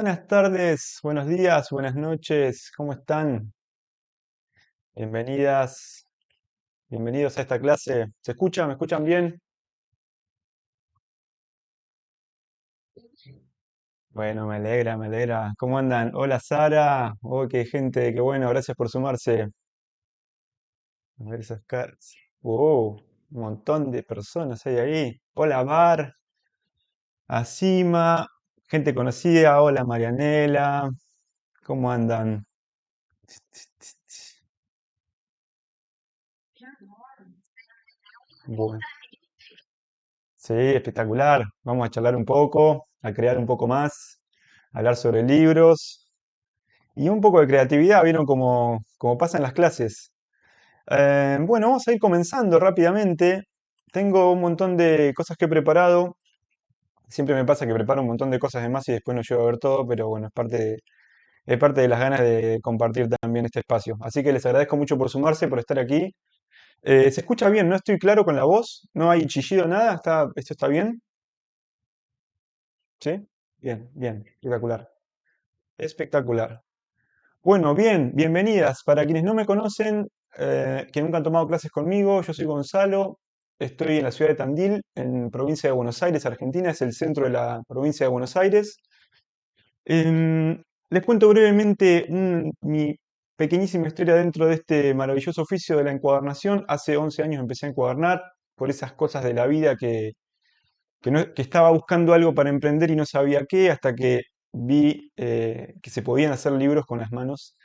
Buenas tardes, buenos días, buenas noches, ¿cómo están? Bienvenidas, bienvenidos a esta clase. ¿Se escucha? ¿Me escuchan bien? Bueno, me alegra, me alegra. ¿Cómo andan? Hola Sara, oh, qué gente, qué bueno, gracias por sumarse. A ver esas caras. Wow, un montón de personas hay ahí. Hola Bar, Asima, gente conocida, hola Marianela, ¿cómo andan? Bueno. Sí, espectacular. Vamos a charlar un poco, a crear un poco más, a hablar sobre libros y un poco de creatividad, ¿vieron cómo pasa en las clases? Bueno, vamos a ir comenzando rápidamente. Tengo un montón de cosas que he preparado. Siempre me pasa que preparo un montón de cosas de más y después no llego a ver todo, pero bueno, es parte de las ganas de compartir también este espacio. Así que les agradezco mucho por sumarse, por estar aquí. ¿Se escucha bien? ¿No estoy claro con la voz? ¿No hay chillido, nada? ¿Esto está bien? ¿Sí? Bien, bien, espectacular. Espectacular. Bueno, bien, bienvenidas. Para quienes no me conocen, que nunca han tomado clases conmigo, yo soy Gonzalo, estoy en la ciudad de Tandil, en provincia de Buenos Aires, Argentina, es el centro de la provincia de Buenos Aires. Les cuento brevemente mi pequeñísima historia dentro de este maravilloso oficio de la encuadernación. Hace 11 años empecé a encuadernar por esas cosas de la vida que estaba buscando algo para emprender y no sabía qué, hasta que vi que se podían hacer libros con las manos,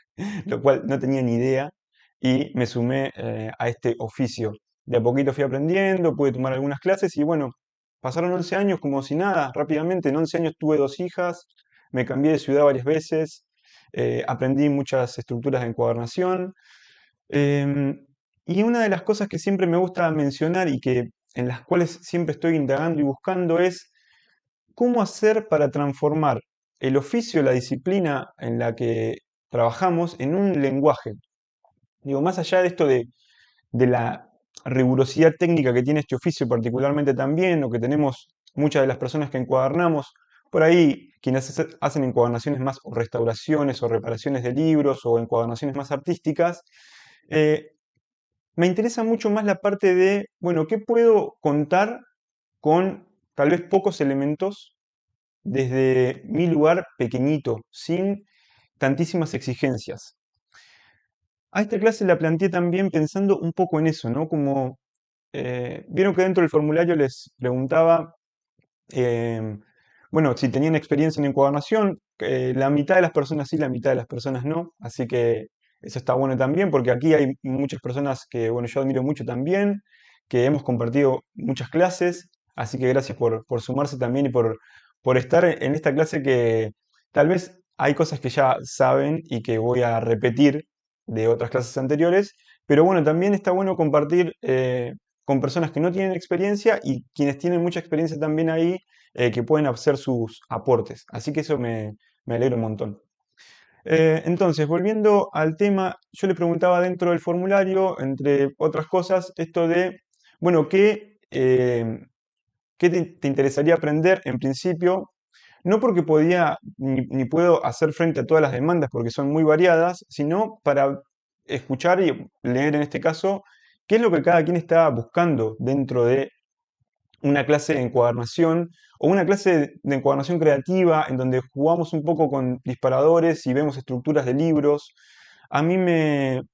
lo cual no tenía ni idea, y me sumé a este oficio. De a poquito fui aprendiendo, pude tomar algunas clases y bueno, pasaron 11 años como si nada, rápidamente. En 11 años tuve dos hijas, me cambié de ciudad varias veces, aprendí muchas estructuras de encuadernación. Em, y una de las cosas que siempre me gusta mencionar y que en las cuales siempre estoy indagando y buscando es cómo hacer para transformar el oficio, la disciplina en la que trabajamos en un lenguaje. Digo, más allá de esto de la rigurosidad técnica que tiene este oficio particularmente también, o que tenemos muchas de las personas que encuadernamos, por ahí quienes hacen encuadernaciones más o restauraciones o reparaciones de libros o encuadernaciones más artísticas, eh, me interesa mucho más la parte de, bueno, ¿qué puedo contar con tal vez pocos elementos desde mi lugar pequeñito, sin tantísimas exigencias? A esta clase la planteé también pensando un poco en eso, ¿no? Como vieron que dentro del formulario les preguntaba, em, bueno, si tenían experiencia en encuadernación, la mitad de las personas sí, la mitad de las personas no, así que eso está bueno también, porque aquí hay muchas personas que, bueno, yo admiro mucho también, que hemos compartido muchas clases, así que gracias por sumarse también y por estar en esta clase que tal vez hay cosas que ya saben y que voy a repetir de otras clases anteriores, pero bueno, también está bueno compartir con personas que no tienen experiencia y quienes tienen mucha experiencia también ahí que pueden hacer sus aportes. Así que eso me alegra un montón. Entonces, volviendo al tema, yo le preguntaba dentro del formulario, entre otras cosas, esto de, bueno, ¿qué te interesaría aprender en principio? No porque podía ni puedo hacer frente a todas las demandas porque son muy variadas, sino para escuchar y leer en este caso qué es lo que cada quien está buscando dentro de una clase de encuadernación o una clase de encuadernación creativa en donde jugamos un poco con disparadores y vemos estructuras de libros. A mí me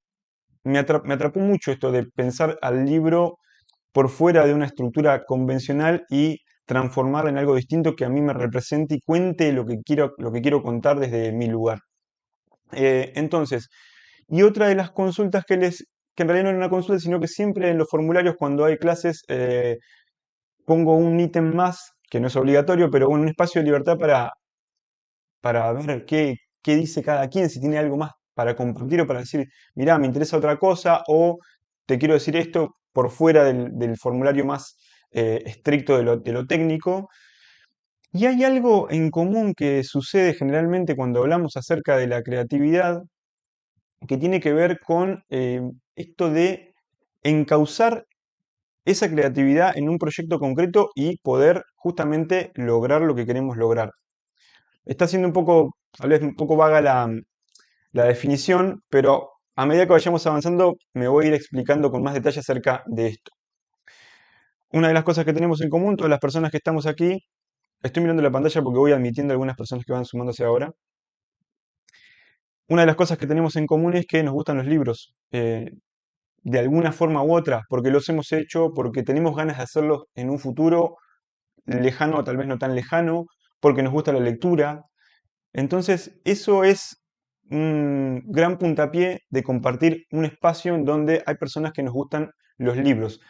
atrapó mucho esto de pensar al libro por fuera de una estructura convencional y transformarla en algo distinto que a mí me represente y cuente lo que quiero contar desde mi lugar. Entonces, y otra de las consultas que en realidad no era una consulta, sino que siempre en los formularios cuando hay clases pongo un ítem más, que no es obligatorio, pero un espacio de libertad para ver qué dice cada quien, si tiene algo más para compartir o para decir, mirá, me interesa otra cosa, o te quiero decir esto por fuera del formulario más estricto de lo técnico. Y hay algo en común que sucede generalmente cuando hablamos acerca de la creatividad, que tiene que ver con esto de encauzar esa creatividad en un proyecto concreto y poder justamente lograr lo que queremos lograr. Está siendo un poco, tal vez un poco vaga la definición, pero a medida que vayamos avanzando me voy a ir explicando con más detalle acerca de esto. Una de las cosas que tenemos en común, todas las personas que estamos aquí, estoy mirando la pantalla porque voy admitiendo algunas personas que van sumándose ahora. Una de las cosas que tenemos en común es que nos gustan los libros, de alguna forma u otra, porque los hemos hecho, porque tenemos ganas de hacerlos en un futuro lejano o tal vez no tan lejano, porque nos gusta la lectura. Entonces, eso es un gran puntapié de compartir un espacio en donde hay personas que nos gustan los libros,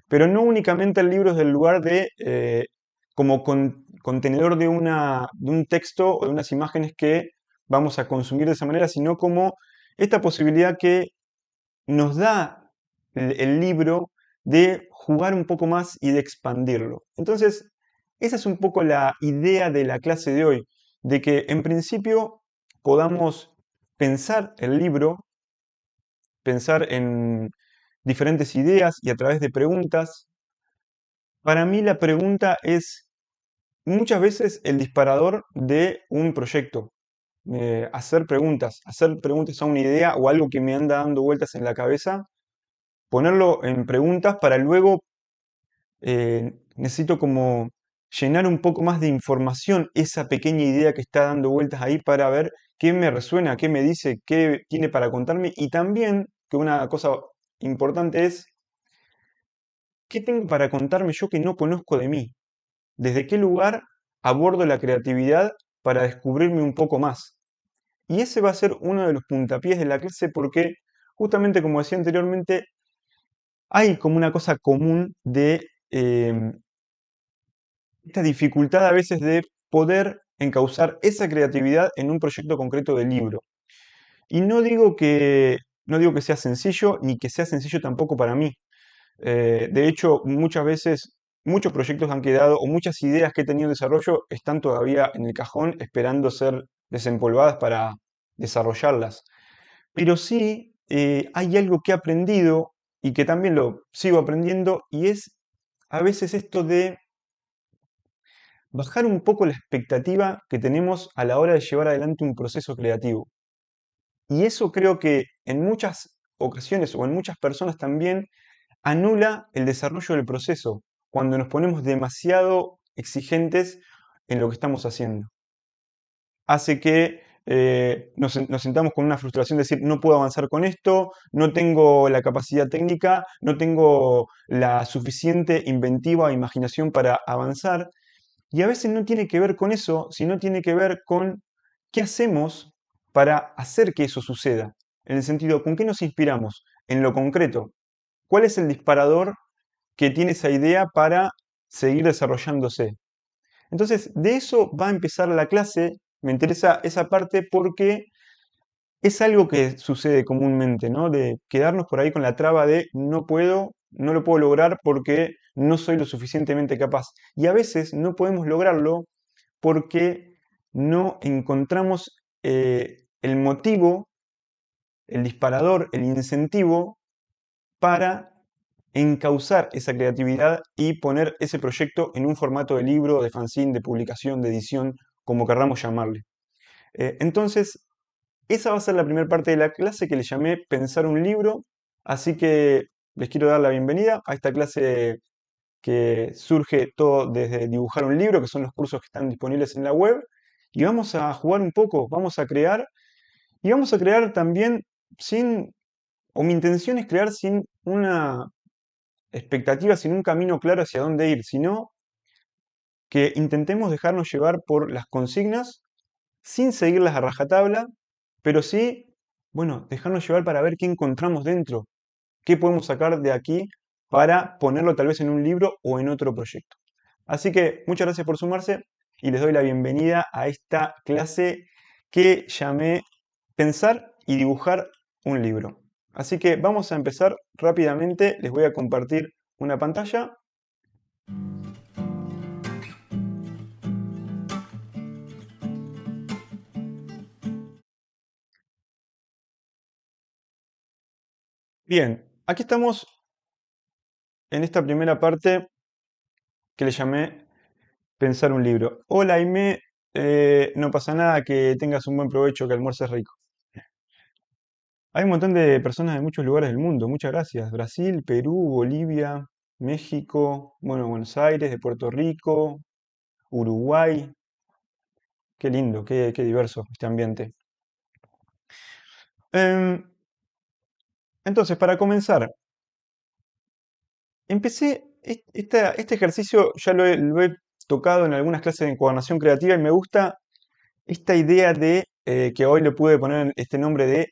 pero no únicamente el libro desde el lugar de como contenedor de un texto o de unas imágenes que vamos a consumir de esa manera, sino como esta posibilidad que nos da el libro de jugar un poco más y de expandirlo. Entonces, esa es un poco la idea de la clase de hoy, de que en principio podamos pensar el libro, pensar en diferentes ideas y a través de preguntas. Para mí la pregunta es muchas veces el disparador de un proyecto. Hacer preguntas a una idea o algo que me anda dando vueltas en la cabeza, ponerlo en preguntas para luego necesito como llenar un poco más de información esa pequeña idea que está dando vueltas ahí para ver qué me resuena, qué me dice, qué tiene para contarme y también que una cosa importante es qué tengo para contarme yo que no conozco de mí, desde qué lugar abordo la creatividad para descubrirme un poco más. Y ese va a ser uno de los puntapiés de la clase porque justamente como decía anteriormente, hay como una cosa común de esta dificultad a veces de poder encauzar esa creatividad en un proyecto concreto de libro. Y no digo que sea sencillo, ni que sea sencillo tampoco para mí. De hecho, muchas veces, muchos proyectos han quedado, o muchas ideas que he tenido en desarrollo están todavía en el cajón esperando ser desempolvadas para desarrollarlas. Pero sí, hay algo que he aprendido y que también lo sigo aprendiendo, y es a veces esto de bajar un poco la expectativa que tenemos a la hora de llevar adelante un proceso creativo. Y eso creo que en muchas ocasiones o en muchas personas también anula el desarrollo del proceso cuando nos ponemos demasiado exigentes en lo que estamos haciendo. Hace que nos sentamos con una frustración de decir, no puedo avanzar con esto, no tengo la capacidad técnica, no tengo la suficiente inventiva o imaginación para avanzar. Y a veces no tiene que ver con eso, sino tiene que ver con qué hacemos para hacer que eso suceda. En el sentido, ¿con qué nos inspiramos? En lo concreto. ¿Cuál es el disparador que tiene esa idea para seguir desarrollándose? Entonces, de eso va a empezar la clase. Me interesa esa parte porque es algo que sucede comúnmente, ¿no? De quedarnos por ahí con la traba de no puedo, no lo puedo lograr porque no soy lo suficientemente capaz. Y a veces no podemos lograrlo porque no encontramos el motivo, el disparador, el incentivo para encauzar esa creatividad y poner ese proyecto en un formato de libro, de fanzine, de publicación, de edición, como querramos llamarle. Entonces, esa va a ser la primera parte de la clase que le llamé Pensar un libro, así que les quiero dar la bienvenida a esta clase que surge todo desde dibujar un libro, que son los cursos que están disponibles en la web, y vamos a jugar un poco, vamos a crear, y vamos a crear también sin, o mi intención es crear sin una expectativa, sin un camino claro hacia dónde ir, sino que intentemos dejarnos llevar por las consignas sin seguirlas a rajatabla, pero sí, bueno, dejarnos llevar para ver qué encontramos dentro, qué podemos sacar de aquí para ponerlo tal vez en un libro o en otro proyecto. Así que muchas gracias por sumarse y les doy la bienvenida a esta clase que llamé Pensar y dibujar un libro. Así que vamos a empezar rápidamente, les voy a compartir una pantalla. Bien, aquí estamos en esta primera parte que le llamé Pensar un libro. Hola, Aime. no pasa nada, que tengas un buen provecho, que almuerces rico. Hay un montón de personas de muchos lugares del mundo, muchas gracias. Brasil, Perú, Bolivia, México, bueno, Buenos Aires, de Puerto Rico, Uruguay. Qué lindo, qué diverso este ambiente. Em, entonces, para comenzar, este ejercicio ya lo he tocado en algunas clases de encuadernación creativa y me gusta esta idea de, que hoy le pude poner este nombre de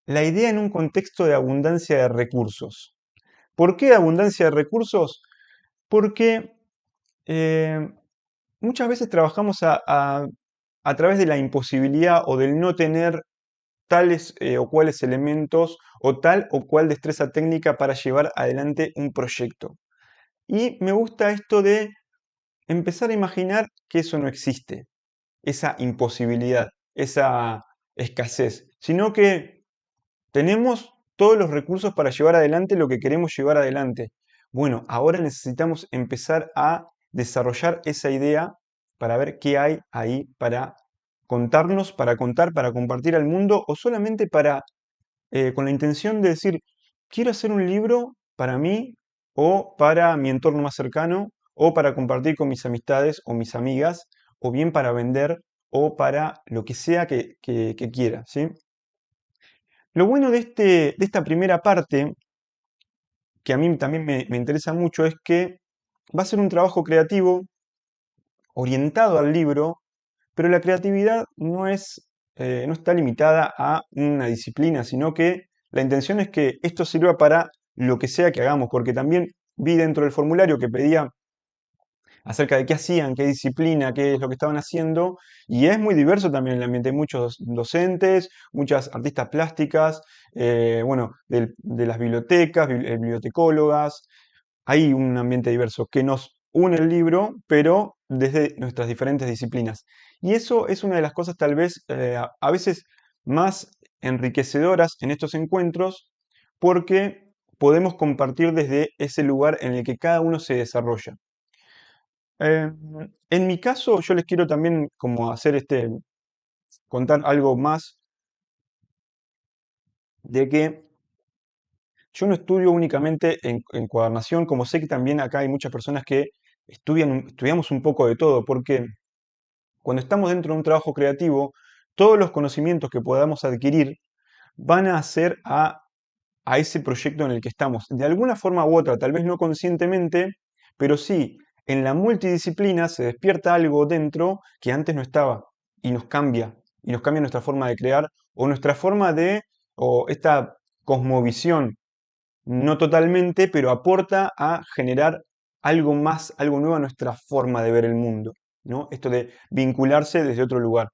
la idea en un contexto de abundancia de recursos. ¿Por qué abundancia de recursos? Porque eh, muchas veces trabajamos a través de la imposibilidad o del no tener tales o cuales elementos o tal o cual destreza técnica para llevar adelante un proyecto. Y me gusta esto de empezar a imaginar que eso no existe, esa imposibilidad, esa escasez, sino que tenemos todos los recursos para llevar adelante lo que queremos llevar adelante. Bueno, ahora necesitamos empezar a desarrollar esa idea para ver qué hay ahí para contarnos, para contar, para compartir al mundo o solamente para, con la intención de decir, quiero hacer un libro para mí o para mi entorno más cercano o para compartir con mis amistades o mis amigas o bien para vender o para lo que sea que quiera, ¿sí? Lo bueno de esta primera parte, que a mí también me interesa mucho, es que va a ser un trabajo creativo orientado al libro, pero la creatividad no está limitada a una disciplina, sino que la intención es que esto sirva para lo que sea que hagamos, porque también vi dentro del formulario que pedía acerca de qué hacían, qué disciplina, qué es lo que estaban haciendo, y es muy diverso también el ambiente, hay muchos docentes, muchas artistas plásticas, bueno, de las bibliotecas, bibliotecólogas, hay un ambiente diverso que nos une el libro, pero desde nuestras diferentes disciplinas. Y eso es una de las cosas tal vez a veces más enriquecedoras en estos encuentros, porque podemos compartir desde ese lugar en el que cada uno se desarrolla. Eh, en mi caso, yo les quiero también como hacer contar algo más de que yo no estudio únicamente en encuadernación, como sé que también acá hay muchas personas que estudiamos un poco de todo, porque cuando estamos dentro de un trabajo creativo, todos los conocimientos que podamos adquirir van a hacer a ese proyecto en el que estamos. De alguna forma u otra, tal vez no conscientemente, pero sí, en la multidisciplina se despierta algo dentro que antes no estaba y nos cambia nuestra forma de crear o nuestra forma o esta cosmovisión, no totalmente, pero aporta a generar algo más, algo nuevo a nuestra forma de ver el mundo, ¿no? Esto de vincularse desde otro lugar.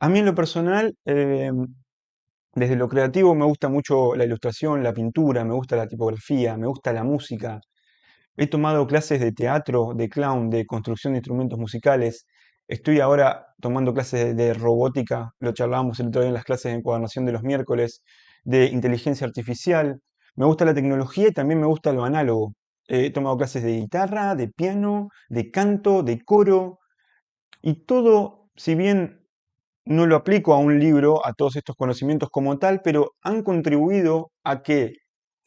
A mí en lo personal, desde lo creativo me gusta mucho la ilustración, la pintura, me gusta la tipografía, me gusta la música. He tomado clases de teatro, de clown, de construcción de instrumentos musicales. Estoy ahora tomando clases de robótica, lo charlábamos el otro día en las clases de encuadernación de los miércoles, de inteligencia artificial. Me gusta la tecnología y también me gusta lo análogo. He tomado clases de guitarra, de piano, de canto, de coro, y todo, si bien no lo aplico a un libro, a todos estos conocimientos como tal, pero han contribuido a que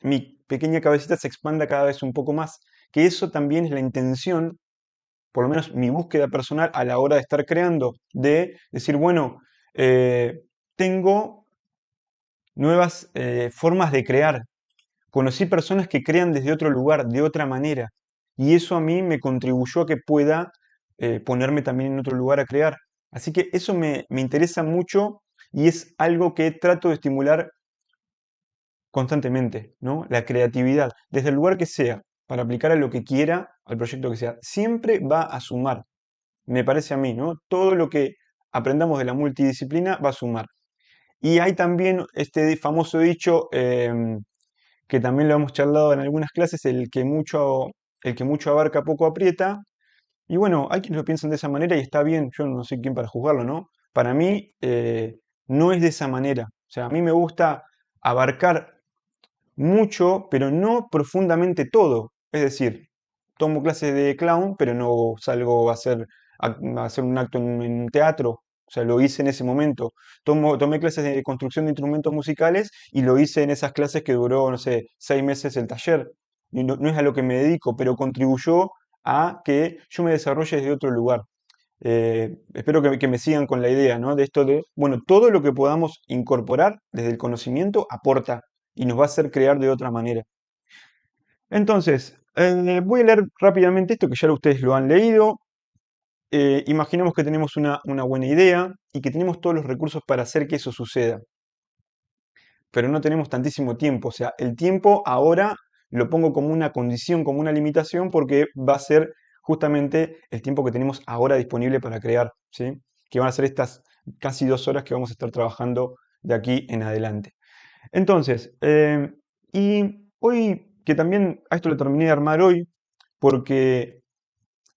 mi pequeña cabecita se expanda cada vez un poco más, que eso también es la intención, por lo menos mi búsqueda personal a la hora de estar creando, de decir, bueno, tengo nuevas formas de crear. Conocí personas que crean desde otro lugar, de otra manera, y eso a mí me contribuyó a que pueda ponerme también en otro lugar a crear. Así que eso me interesa mucho y es algo que trato de estimular constantemente, ¿no? La creatividad, desde el lugar que sea, para aplicar a lo que quiera, al proyecto que sea, siempre va a sumar, me parece a mí, ¿no? Todo lo que aprendamos de la multidisciplina va a sumar. Y hay también este famoso dicho, que también lo hemos charlado en algunas clases, el que mucho abarca poco aprieta. Y bueno, hay quienes lo piensan de esa manera y está bien, yo no soy quien para juzgarlo, ¿no? Para mí no es de esa manera. O sea, a mí me gusta abarcar mucho, pero no profundamente todo. Es decir, tomo clases de clown, pero no salgo a hacer a hacer un acto en un teatro, o sea, lo hice en ese momento. Tomé clases de construcción de instrumentos musicales y lo hice en esas clases que duró, no sé, 6 meses el taller. Y no es a lo que me dedico, pero contribuyó a que yo me desarrolle desde otro lugar. Espero que me sigan con la idea, ¿no? De esto de, bueno, todo lo que podamos incorporar desde el conocimiento aporta y nos va a hacer crear de otra manera. Entonces, voy a leer rápidamente esto, que ya ustedes lo han leído. Imaginemos que tenemos una buena idea y que tenemos todos los recursos para hacer que eso suceda, pero no tenemos tantísimo tiempo. O sea, el tiempo ahora lo pongo como una condición, como una limitación, porque va a ser justamente el tiempo que tenemos ahora disponible para crear, ¿sí? Que van a ser estas casi 2 horas que vamos a estar trabajando de aquí en adelante. Entonces, y hoy, que también a esto lo terminé de armar hoy, porque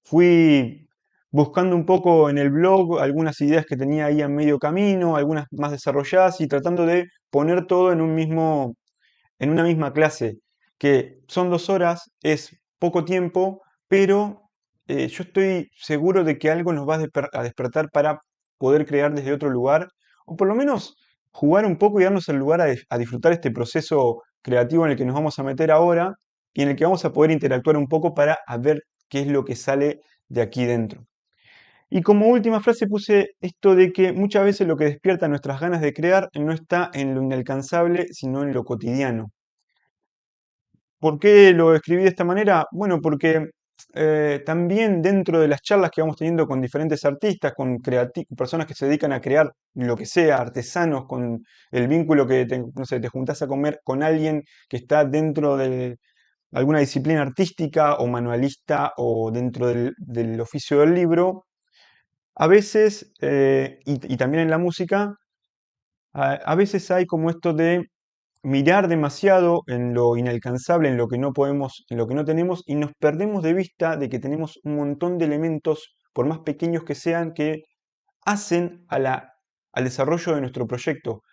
fui buscando un poco en el blog algunas ideas que tenía ahí a medio camino, algunas más desarrolladas y tratando de poner todo en una misma clase, que son 2 horas, es poco tiempo, pero yo estoy seguro de que algo nos va a despertar para poder crear desde otro lugar, o por lo menos jugar un poco y darnos el lugar a disfrutar este proceso creativo en el que nos vamos a meter ahora y en el que vamos a poder interactuar un poco para a ver qué es lo que sale de aquí dentro. Y como última frase puse esto de que muchas veces lo que despierta nuestras ganas de crear no está en lo inalcanzable, sino en lo cotidiano. ¿Por qué lo escribí de esta manera? Bueno, porque también dentro de las charlas que vamos teniendo con diferentes artistas, con personas que se dedican a crear lo que sea, artesanos, con el vínculo que no sé, te juntás a comer con alguien que está dentro de alguna disciplina artística o manualista o dentro del oficio del libro, a veces, y también en la música, a veces hay como esto de mirar demasiado en lo inalcanzable, en lo que no podemos, en lo que no tenemos, y nos perdemos de vista de que tenemos un montón de elementos, por más pequeños que sean, que hacen al desarrollo de nuestro proyecto.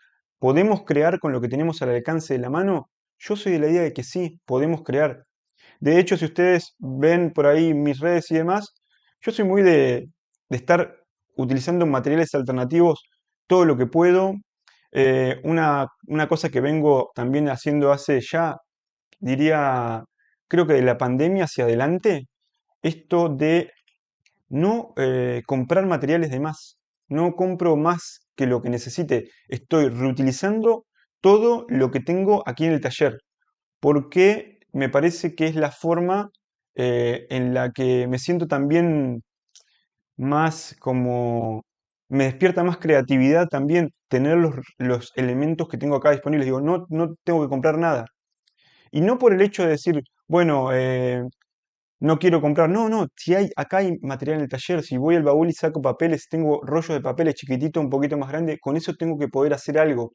¿Podemos crear con lo que tenemos al alcance de la mano? Yo soy de la idea de que sí, podemos crear. De hecho, si ustedes ven por ahí mis redes y demás, yo soy muy de estar utilizando materiales alternativos todo lo que puedo. Una cosa que vengo también haciendo hace ya, diría, creo que de la pandemia hacia adelante, esto de no comprar materiales de más. No compro más que lo que necesite. Estoy reutilizando todo lo que tengo aquí en el taller porque me parece que es la forma en la que me siento también más como, me despierta más creatividad también tener los elementos que tengo acá disponibles. Digo, no tengo que comprar nada. Y no por el hecho de decir, bueno, no quiero comprar. No, no, si hay, acá hay material en el taller, si voy al baúl y saco papeles, tengo rollos de papeles chiquititos, un poquito más grande, con eso tengo que poder hacer algo.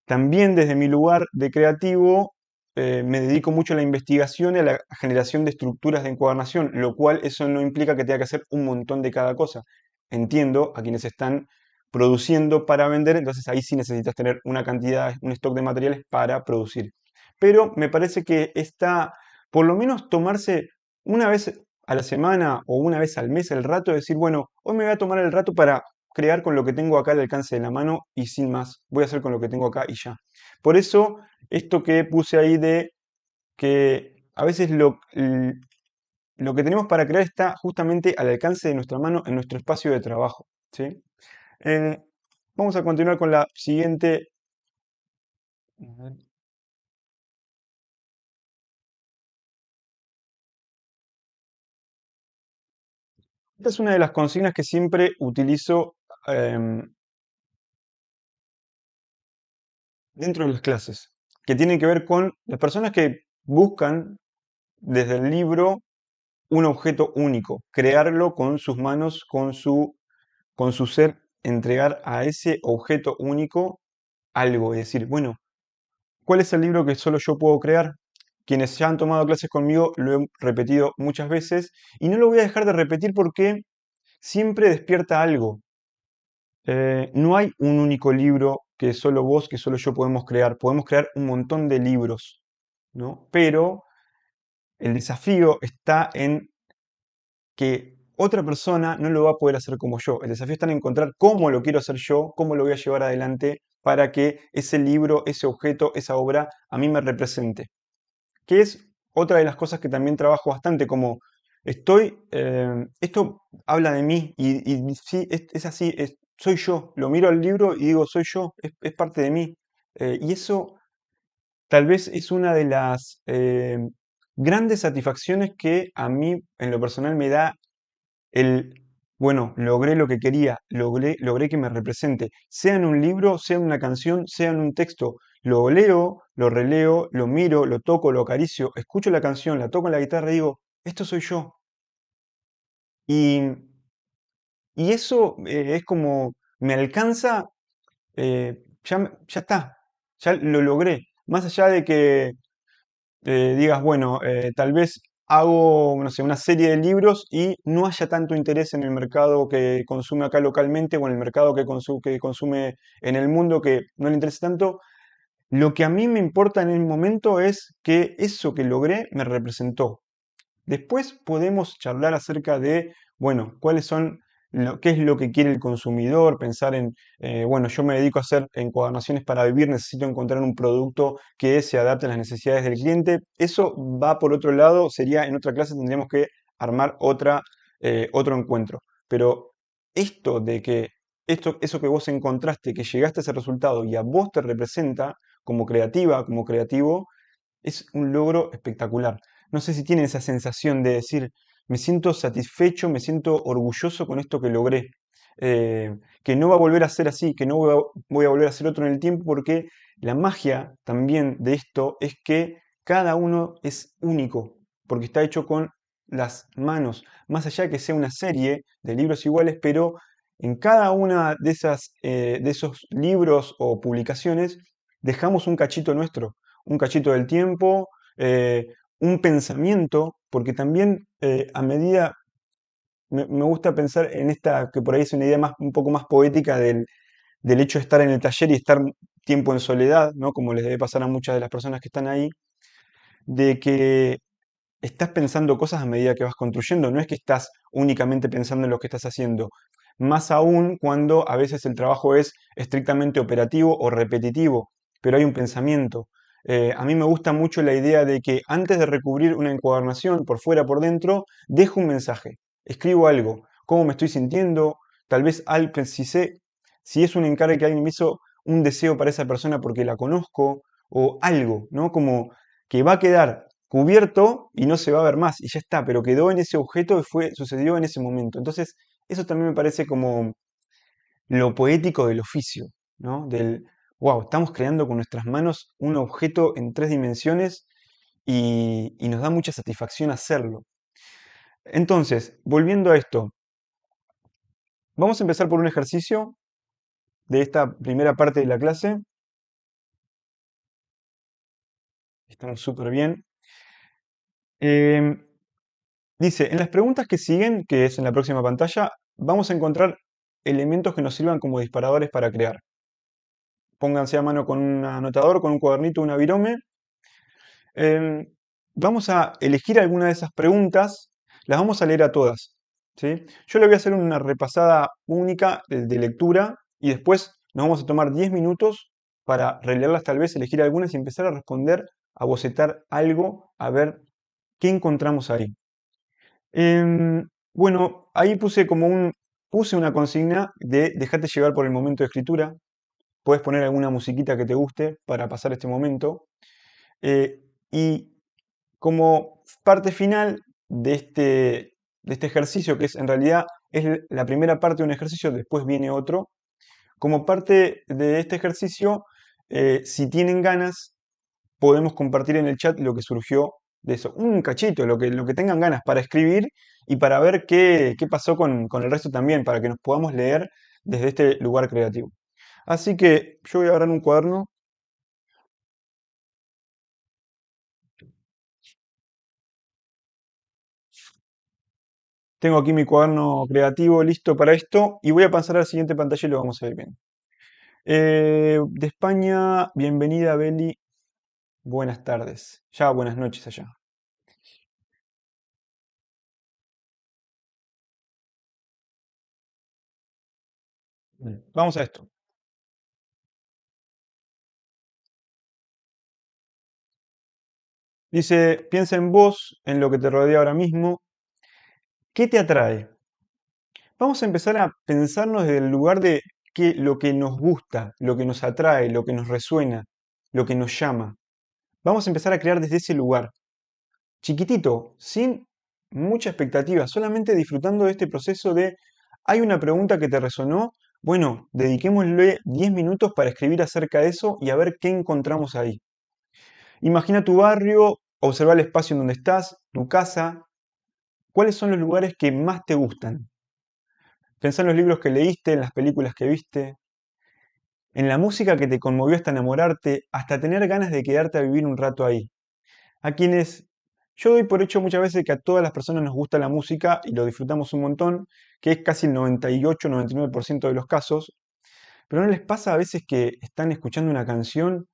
También desde mi lugar de creativo me dedico mucho a la investigación y a la generación de estructuras de encuadernación, lo cual eso no implica que tenga que hacer un montón de cada cosa. Entiendo a quienes están produciendo para vender, entonces ahí sí necesitas tener una cantidad, un stock de materiales para producir. Pero me parece que está, por lo menos tomarse una vez a la semana o una vez al mes el rato de decir, bueno, hoy me voy a tomar el rato para crear con lo que tengo acá al alcance de la mano y sin más. Voy a hacer con lo que tengo acá y ya. Por eso, esto que puse ahí de que a veces lo que tenemos para crear está justamente al alcance de nuestra mano en nuestro espacio de trabajo. ¿Sí? Eh, Vamos a continuar con la siguiente. Esta es una de las consignas que siempre utilizo dentro de las clases, que tienen que ver con las personas que buscan desde el libro un objeto único, crearlo con sus manos, con su ser, entregar a ese objeto único algo, es decir, bueno, ¿cuál es el libro que solo yo puedo crear? Quienes ya han tomado clases conmigo lo he repetido muchas veces y no lo voy a dejar de repetir porque siempre despierta algo. No hay un único libro que solo vos, que solo yo podemos crear un montón de libros, ¿no? Pero el desafío está en que otra persona no lo va a poder hacer como yo. El desafío está en encontrar cómo lo quiero hacer yo, cómo lo voy a llevar adelante para que ese libro, ese objeto, esa obra a mí me represente. Que es otra de las cosas que también trabajo bastante, como esto habla de mí y sí, es así, soy yo. Lo miro al libro y digo, soy yo, es parte de mí. Y eso tal vez es una de las grandes satisfacciones que a mí en lo personal me da el, bueno, logré lo que quería, logré que me represente, sea en un libro, sea en una canción, sea en un texto. Lo leo, lo releo, lo miro, lo toco, lo acaricio, escucho la canción, la toco en la guitarra y digo, esto soy yo. Y, y eso es como, me alcanza, ya está, ya lo logré. Más allá de que digas, bueno, tal vez hago, no sé, una serie de libros y no haya tanto interés en el mercado que consume acá localmente o en el mercado que consume en el mundo que no le interesa tanto. Lo que a mí me importa en el momento es que eso que logré me representó. Después podemos charlar acerca de, bueno, cuáles son, qué es lo que quiere el consumidor, pensar en, bueno, yo me dedico a hacer encuadernaciones para vivir, necesito encontrar un producto que se adapte a las necesidades del cliente. Eso va por otro lado, sería en otra clase, tendríamos que armar otro encuentro. Pero esto de que, eso que vos encontraste, que llegaste a ese resultado y a vos te representa como creativa, como creativo, es un logro espectacular. No sé si tienen esa sensación de decir, me siento satisfecho, me siento orgulloso con esto que logré. Que no va a volver a ser así, que no voy a volver a ser otro en el tiempo, porque la magia también de esto es que cada uno es único, porque está hecho con las manos, más allá de que sea una serie de libros iguales, pero en cada una de esos libros o publicaciones dejamos un cachito nuestro, un cachito del tiempo, un pensamiento, porque también a medida, me gusta pensar en esta, que por ahí es una idea más, un poco más poética del hecho de estar en el taller y estar tiempo en soledad, ¿no? Como les debe pasar a muchas de las personas que están ahí, de que estás pensando cosas a medida que vas construyendo, no es que estás únicamente pensando en lo que estás haciendo. Más aún cuando a veces el trabajo es estrictamente operativo o repetitivo, pero hay un pensamiento. A mí me gusta mucho la idea de que antes de recubrir una encuadernación por fuera, por dentro, dejo un mensaje, escribo algo, cómo me estoy sintiendo, tal vez si sé, si es un encargo que alguien me hizo, un deseo para esa persona porque la conozco, o algo, ¿no? Como que va a quedar cubierto y no se va a ver más y ya está, pero quedó en ese objeto y sucedió en ese momento. Entonces, eso también me parece como lo poético del oficio, ¿no? Wow, estamos creando con nuestras manos un objeto en 3 dimensiones y nos da mucha satisfacción hacerlo. Entonces, volviendo a esto, vamos a empezar por un ejercicio de esta primera parte de la clase. Estamos súper bien. Em, Dice, en las preguntas que siguen, que es en la próxima pantalla, vamos a encontrar elementos que nos sirvan como disparadores para crear. Pónganse a mano con un anotador, con un cuadernito, un virome. Em, Vamos a elegir alguna de esas preguntas, las vamos a leer a todas, ¿sí? Yo le voy a hacer una repasada única de lectura y después nos vamos a tomar 10 minutos para releerlas tal vez, elegir algunas y empezar a responder, a bocetar algo, a ver qué encontramos ahí. Bueno, ahí puse una consigna de dejate llevar por el momento de escritura. Puedes poner alguna musiquita que te guste para pasar este momento. Y como parte final de este ejercicio, que es en realidad es la primera parte de un ejercicio, después viene otro. Como parte de este ejercicio, si tienen ganas, podemos compartir en el chat lo que surgió de eso. Un cachito, lo que tengan ganas para escribir y para ver qué pasó con el resto también, para que nos podamos leer desde este lugar creativo. Así que yo voy a agarrar un cuaderno. Tengo aquí mi cuaderno creativo listo para esto y voy a pasar a la siguiente pantalla y lo vamos a ver bien. De España, bienvenida Beli. Buenas tardes. Ya buenas noches allá. Vamos a esto. Dice, piensa en vos, en lo que te rodea ahora mismo. ¿Qué te atrae? Vamos a empezar a pensarnos desde el lugar de lo que nos gusta, lo que nos atrae, lo que nos resuena, lo que nos llama. Vamos a empezar a crear desde ese lugar, chiquitito, sin mucha expectativa, solamente disfrutando de este proceso de, hay una pregunta que te resonó, bueno, dediquémosle 10 minutos para escribir acerca de eso y a ver qué encontramos ahí. Imagina tu barrio, observa el espacio en donde estás, tu casa, cuáles son los lugares que más te gustan. Pensá en los libros que leíste, en las películas que viste, en la música que te conmovió hasta enamorarte, hasta tener ganas de quedarte a vivir un rato ahí. A quienes yo doy por hecho muchas veces que a todas las personas nos gusta la música y lo disfrutamos un montón, que es casi el 98-99% de los casos, pero ¿no les pasa a veces que están escuchando una canción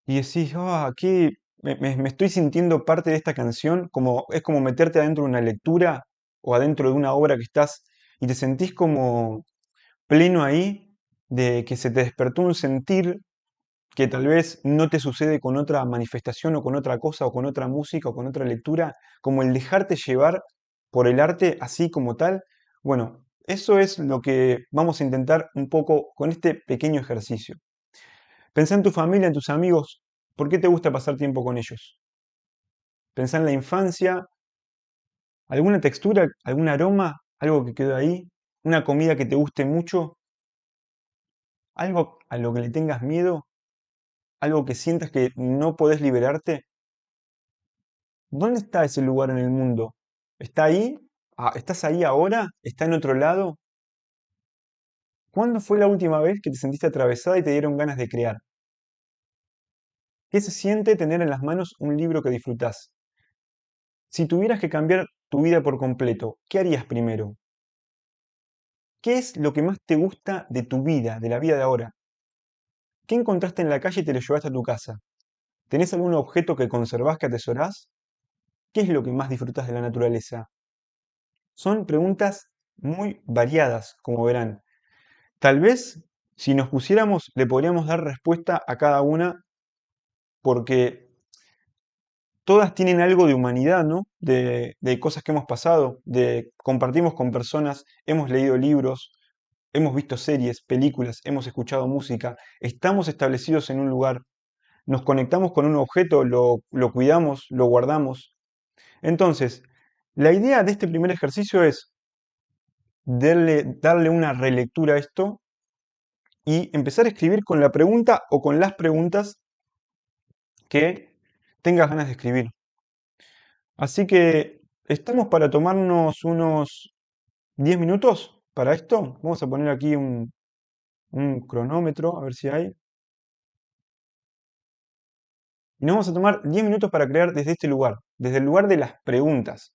y decís, ah, qué, me estoy sintiendo parte de esta canción, como, es como meterte adentro de una lectura o adentro de una obra que estás y te sentís como pleno ahí, de que se te despertó un sentir que tal vez no te sucede con otra manifestación o con otra cosa o con otra música o con otra lectura, como el dejarte llevar por el arte así como tal. Bueno, eso es lo que vamos a intentar un poco con este pequeño ejercicio. Pensá en tu familia, en tus amigos, ¿por qué te gusta pasar tiempo con ellos? Pensá en la infancia, alguna textura, algún aroma, algo que quedó ahí, una comida que te guste mucho, algo a lo que le tengas miedo, algo que sientas que no podés liberarte. ¿Dónde está ese lugar en el mundo? ¿Está ahí? Ah, ¿estás ahí ahora? ¿Está en otro lado? ¿Cuándo fue la última vez que te sentiste atravesada y te dieron ganas de crear? ¿Qué se siente tener en las manos un libro que disfrutás? Si tuvieras que cambiar tu vida por completo, ¿qué harías primero? ¿Qué es lo que más te gusta de tu vida, de la vida de ahora? ¿Qué encontraste en la calle y te lo llevaste a tu casa? ¿Tenés algún objeto que conservás, que atesorás? ¿Qué es lo que más disfrutás de la naturaleza? Son preguntas muy variadas, como verán. Tal vez, si nos pusiéramos, le podríamos dar respuesta a cada una porque todas tienen algo de humanidad, ¿no? De cosas que hemos pasado, de compartimos con personas, hemos leído libros, hemos visto series, películas, hemos escuchado música, estamos establecidos en un lugar, nos conectamos con un objeto, lo cuidamos, lo guardamos. Entonces, la idea de este primer ejercicio es darle una relectura a esto y empezar a escribir con la pregunta o con las preguntas que tengas ganas de escribir. Así que estamos para tomarnos unos 10 minutos para esto. Vamos a poner aquí un cronómetro, a ver si hay. Y nos vamos a tomar 10 minutos para crear desde este lugar, desde el lugar de las preguntas.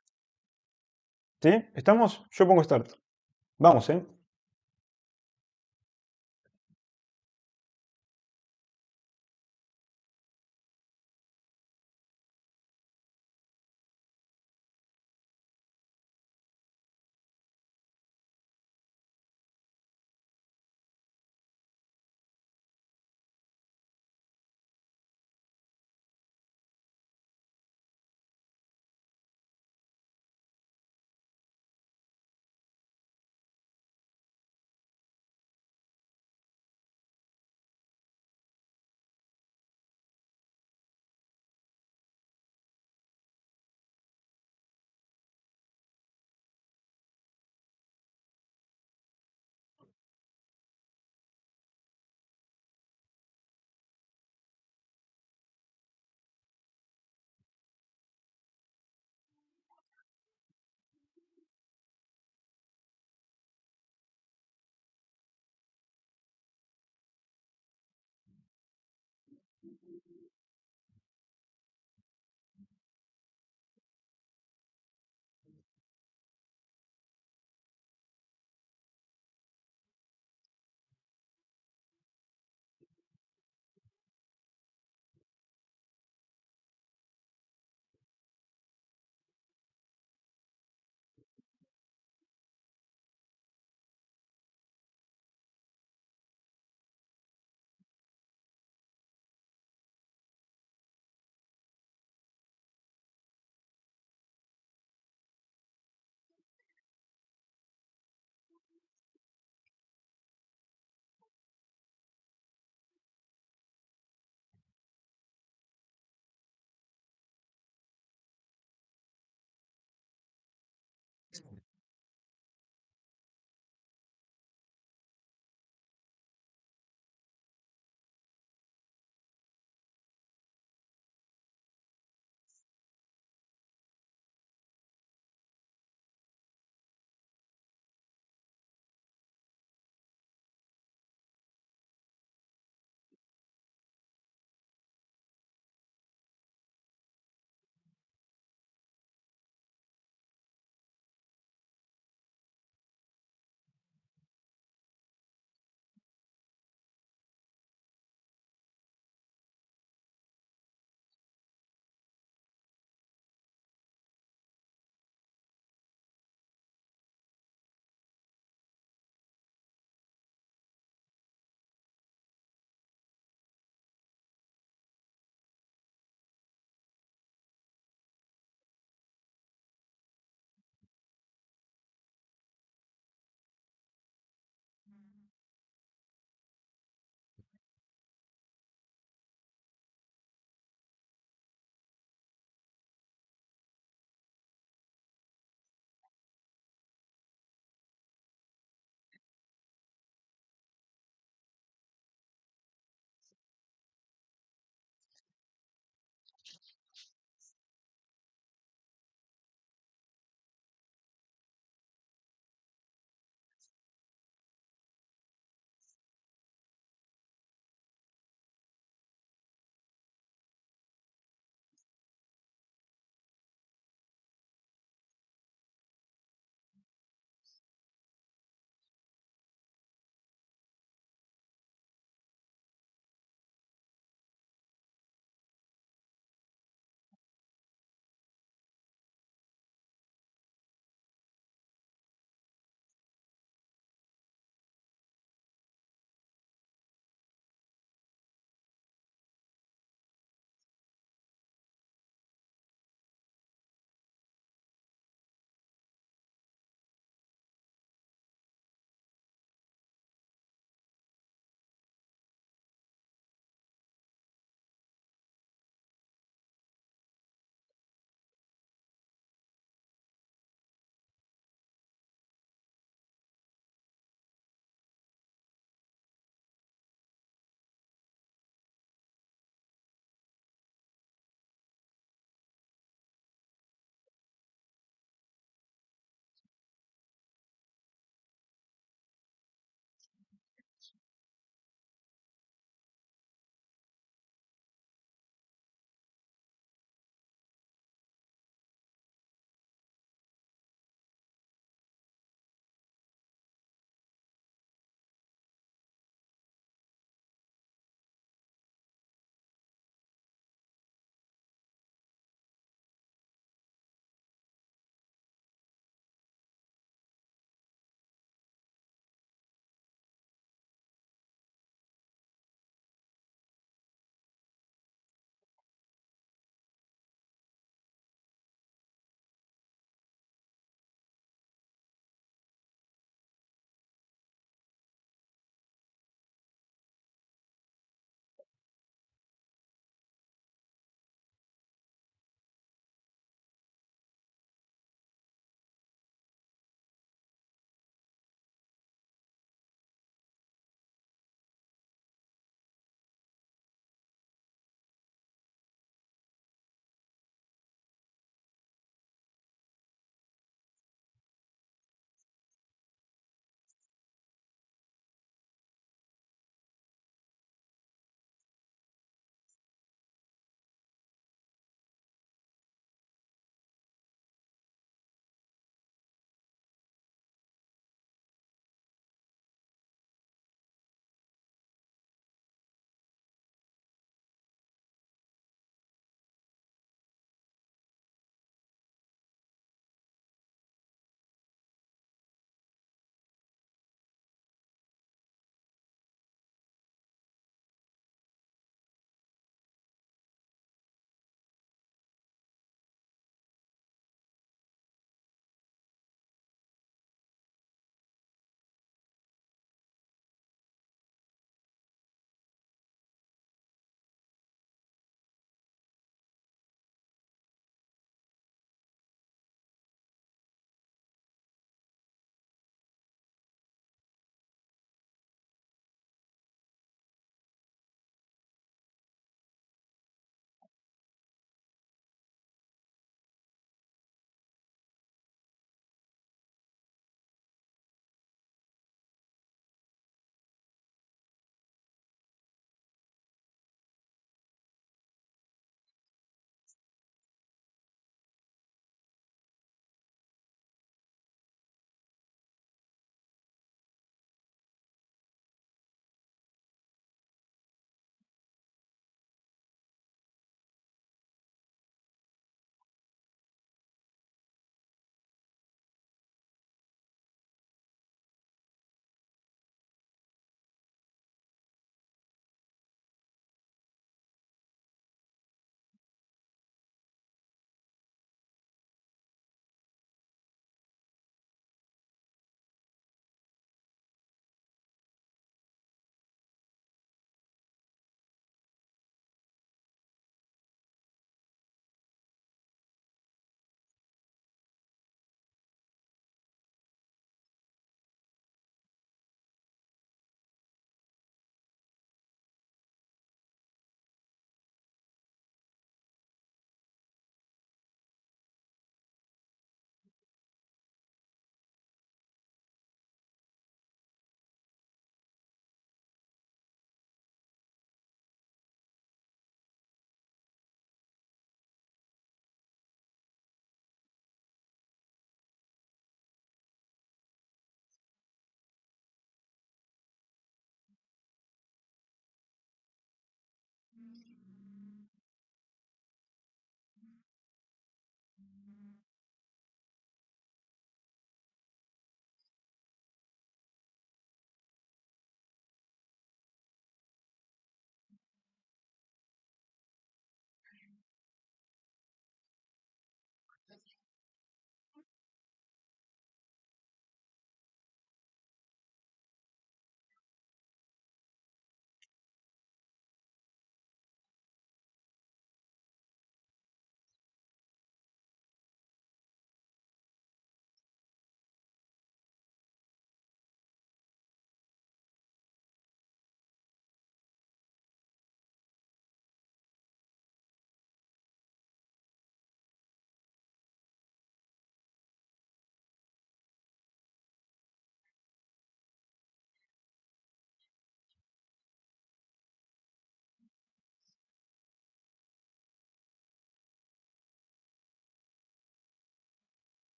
¿Sí? ¿Estamos? Yo pongo start. Vamos, ¿eh?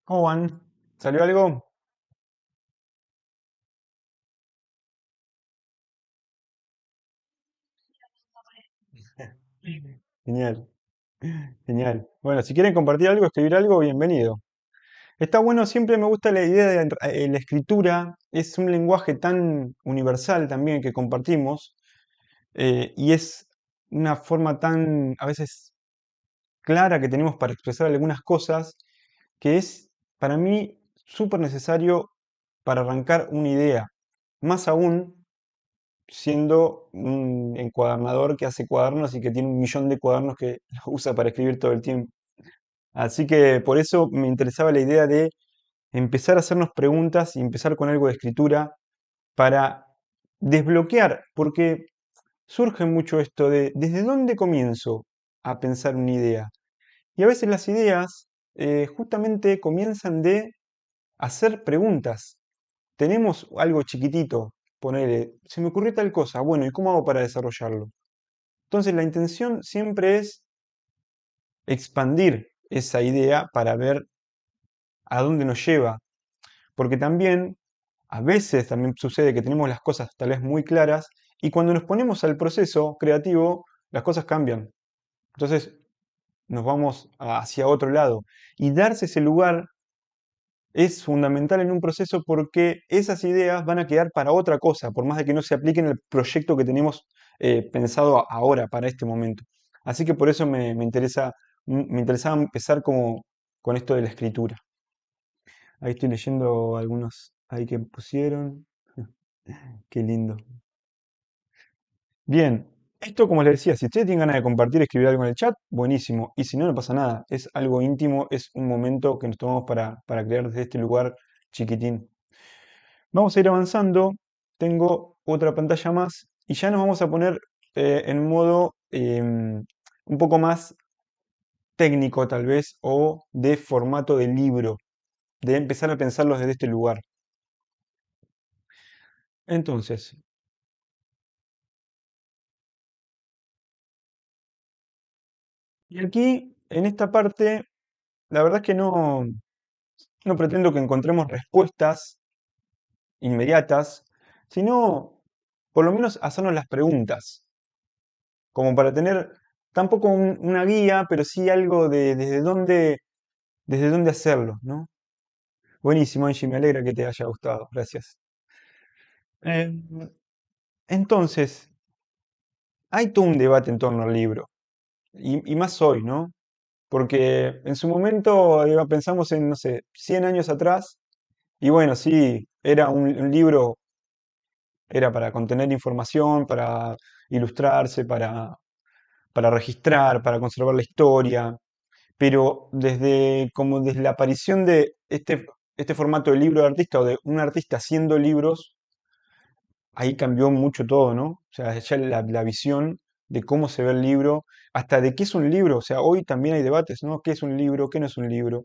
¿Cómo van? ¿Salió algo? Genial, genial. Bueno, si quieren compartir algo, escribir algo, bienvenido. Está bueno, siempre me gusta la idea de la escritura, es un lenguaje tan universal también que compartimos, y es una forma tan a veces clara que tenemos para expresar algunas cosas, que es para mí súper necesario para arrancar una idea. Más aún siendo un encuadernador que hace cuadernos y que tiene un millón de cuadernos que los usa para escribir todo el tiempo. Así que por eso me interesaba la idea de empezar a hacernos preguntas y empezar con algo de escritura para desbloquear, porque surge mucho esto de ¿desde dónde comienzo a pensar una idea? Y a veces las ideas justamente comienzan de hacer preguntas. Tenemos algo chiquitito, ponele, se me ocurrió tal cosa, bueno, ¿y cómo hago para desarrollarlo? Entonces la intención siempre es expandir esa idea para ver a dónde nos lleva, porque también a veces también sucede que tenemos las cosas tal vez muy claras y cuando nos ponemos al proceso creativo, las cosas cambian. Entonces nos vamos hacia otro lado y darse ese lugar es fundamental en un proceso porque esas ideas van a quedar para otra cosa, por más de que no se apliquen al proyecto que tenemos pensado ahora, para este momento. Así que por eso me interesaba empezar como con esto de la escritura. Ahí estoy leyendo algunos ahí que pusieron. Qué lindo. Bien, esto como les decía, si ustedes tienen ganas de compartir, escribir algo en el chat, buenísimo. Y si no, no pasa nada. Es algo íntimo, es un momento que nos tomamos para crear desde este lugar chiquitín. Vamos a ir avanzando. Tengo otra pantalla más y ya nos vamos a poner en modo un poco más técnico tal vez o de formato de libro, de empezar a pensarlos desde este lugar. Entonces, y aquí en esta parte, la verdad es que no pretendo que encontremos respuestas inmediatas, sino por lo menos hacernos las preguntas, como para tener tampoco una guía, pero sí algo de desde dónde hacerlo, ¿no? Buenísimo, Angie, me alegra que te haya gustado, gracias. Eh, entonces, hay todo un debate en torno al libro, y más hoy, ¿no? Porque en su momento pensamos en, no sé, 100 años atrás, y bueno, sí, era un libro, era para contener información, para ilustrarse, para registrar, para conservar la historia, pero como desde la aparición de este formato de libro de artista o de un artista haciendo libros, ahí cambió mucho todo, ¿no? O sea, ya la visión de cómo se ve el libro, hasta de qué es un libro, o sea, hoy también hay debates, ¿no? ¿Qué es un libro? ¿Qué no es un libro?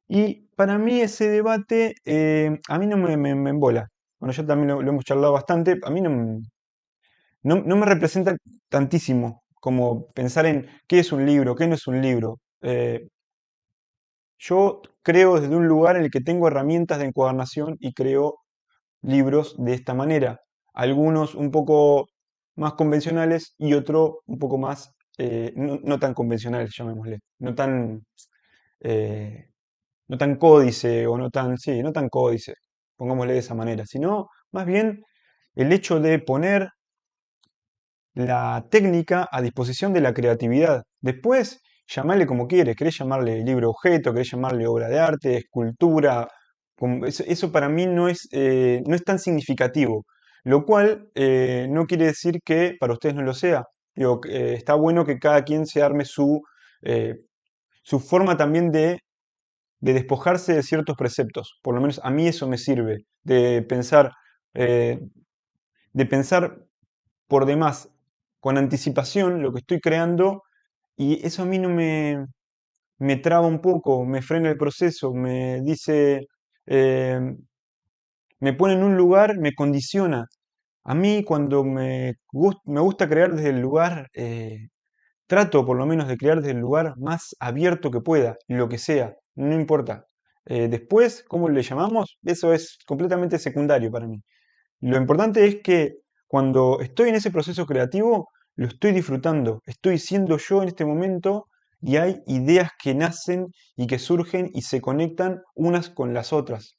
Y para mí ese debate, a mí no me embola. Bueno, yo también lo hemos charlado bastante, a mí no me representa tantísimo como pensar en qué es un libro, qué no es un libro. Yo creo desde un lugar en el que tengo herramientas de encuadernación y creo libros de esta manera. Algunos un poco más convencionales y otro un poco más no tan convencionales, llamémosle. Eh, no tan códice o no tan, sí, no tan códice, pongámosle de esa manera, sino más bien el hecho de poner la técnica a disposición de la creatividad. Después, llamarle como quieres, querés llamarle libro objeto, querés llamarle obra de arte, escultura, eso para mí no es tan significativo, lo cual no quiere decir que para ustedes no lo sea. Digo, está bueno que cada quien se arme eh, su forma también de despojarse de ciertos preceptos. Por lo menos a mí eso me sirve, eh, de pensar por demás, con anticipación, lo que estoy creando, y eso a mí me traba un poco, me frena el proceso, me dice, eh, me pone en un lugar, me condiciona. A mí cuando me gusta crear desde el lugar, trato por lo menos de crear desde el lugar más abierto que pueda, lo que sea, no importa. Después, ¿cómo le llamamos? Eso es completamente secundario para mí. Lo importante es que cuando estoy en ese proceso creativo, lo estoy disfrutando, estoy siendo yo en este momento y hay ideas que nacen y que surgen y se conectan unas con las otras.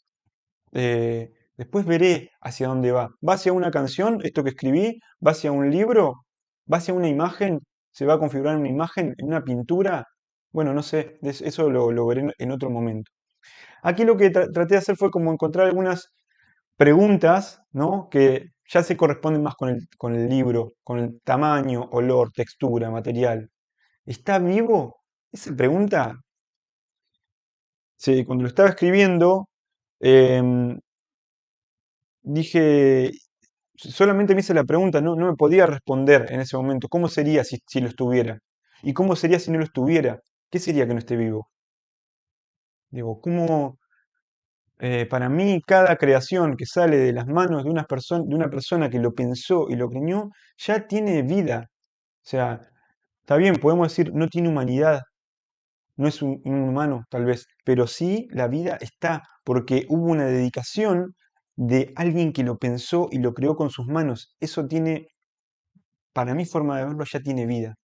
Después veré hacia dónde va. ¿Va hacia una canción, esto que escribí? ¿Va hacia un libro? ¿Va hacia una imagen? ¿Se va a configurar una imagen, en una pintura? Bueno, no sé, eso lo veré en otro momento. Aquí lo que traté de hacer fue como encontrar algunas preguntas, ¿no? Que ya se corresponden más con el libro, con el tamaño, olor, textura, material. ¿Está vivo? Esa pregunta, sí, cuando lo estaba escribiendo, em, dije, solamente me hice la pregunta, no me podía responder en ese momento. ¿Cómo sería si lo estuviera? ¿Y cómo sería si no lo estuviera? ¿Qué sería que no esté vivo? Digo, ¿cómo, para mí, cada creación que sale de las manos de una persona que lo pensó y lo creó, ya tiene vida? O sea, está bien, podemos decir, no tiene humanidad, no es un humano, tal vez, pero sí la vida está, porque hubo una dedicación de alguien que lo pensó y lo creó con sus manos. Eso tiene, para mi forma de verlo, ya tiene vida.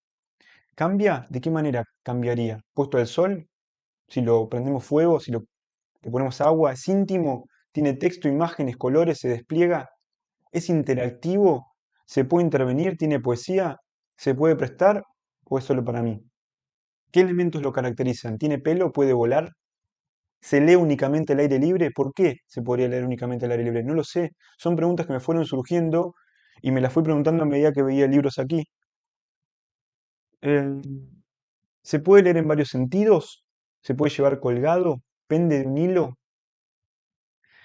¿Cambia? ¿De qué manera cambiaría? ¿Puesto al sol? Si lo prendemos fuego, si le ponemos agua, es íntimo, tiene texto, imágenes, colores, se despliega, es interactivo, se puede intervenir, tiene poesía, se puede prestar o es solo para mí. ¿Qué elementos lo caracterizan? ¿Tiene pelo? ¿Puede volar? ¿Se lee únicamente al aire libre? ¿Por qué se podría leer únicamente al aire libre? No lo sé. Son preguntas que me fueron surgiendo y me las fui preguntando a medida que veía libros aquí. Eh, ¿Se puede leer en varios sentidos? ¿Se puede llevar colgado? ¿Pende de un hilo?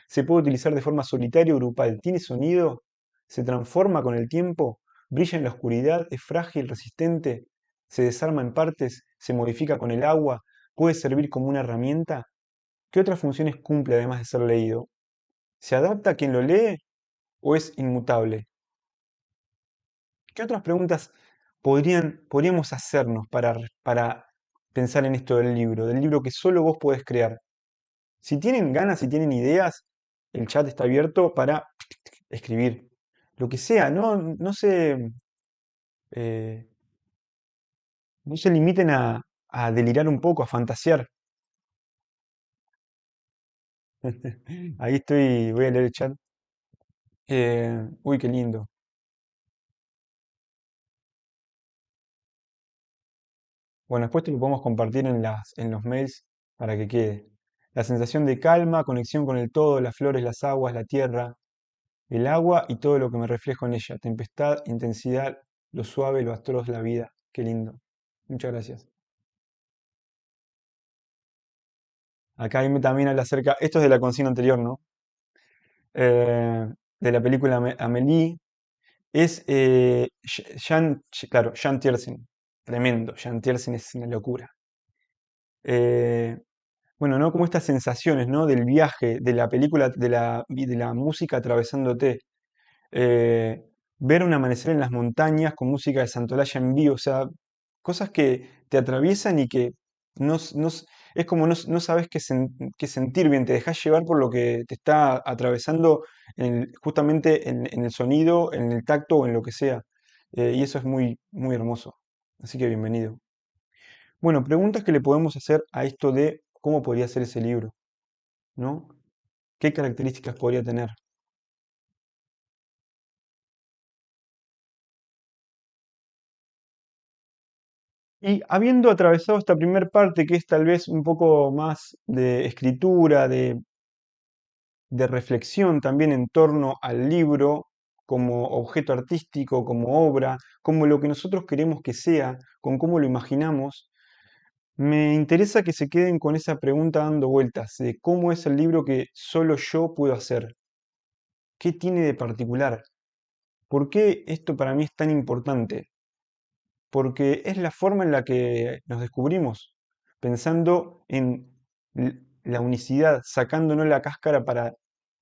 ¿Se puede utilizar de forma solitaria o grupal? ¿Tiene sonido? ¿Se transforma con el tiempo? ¿Brilla en la oscuridad? ¿Es frágil, resistente? ¿Se desarma en partes? ¿Se modifica con el agua? ¿Puede servir como una herramienta? ¿Qué otras funciones cumple además de ser leído? ¿Se adapta a quien lo lee o es inmutable? ¿Qué otras preguntas podríamos hacernos para pensar en esto del libro que solo vos podés crear? Si tienen ganas, si tienen ideas, el chat está abierto para escribir. Lo que sea, eh, no se limiten a delirar un poco, a fantasear. Ahí estoy, voy a leer el chat. Uy, qué lindo. Bueno, después te lo podemos compartir en los mails para que quede. La sensación de calma, conexión con el todo, las flores, las aguas, la tierra, el agua y todo lo que me reflejo en ella. Tempestad, intensidad, lo suave, lo atroz, la vida. Qué lindo. Muchas gracias. Acá también habla acerca, esto es de la consigna anterior, ¿no? De la película Amélie, es claro, Jean Tiersen. Tremendo, Jean Tiersen es una locura. Eh, Bueno, ¿no? Como estas sensaciones, ¿no? Del viaje, de la película, de la música atravesándote. Eh, Ver un amanecer en las montañas con música de Santolaya en vivo, o sea, cosas que te atraviesan y que es como no sabes qué sentir bien, te dejas llevar por lo que te está atravesando justamente en el sonido, en el tacto o en lo que sea. Y eso es muy, muy hermoso. Así que bienvenido. Bueno, preguntas que le podemos hacer a esto de cómo podría ser ese libro, ¿no? ¿Qué características podría tener? Y habiendo atravesado esta primera parte, que es tal vez un poco más de escritura, de reflexión también en torno al libro como objeto artístico, como obra, como lo que nosotros queremos que sea, con cómo lo imaginamos, me interesa que se queden con esa pregunta dando vueltas de cómo es el libro que solo yo puedo hacer. ¿Qué tiene de particular? ¿Por qué esto para mí es tan importante? Porque es la forma en la que nos descubrimos, pensando en la unicidad, sacándonos la cáscara para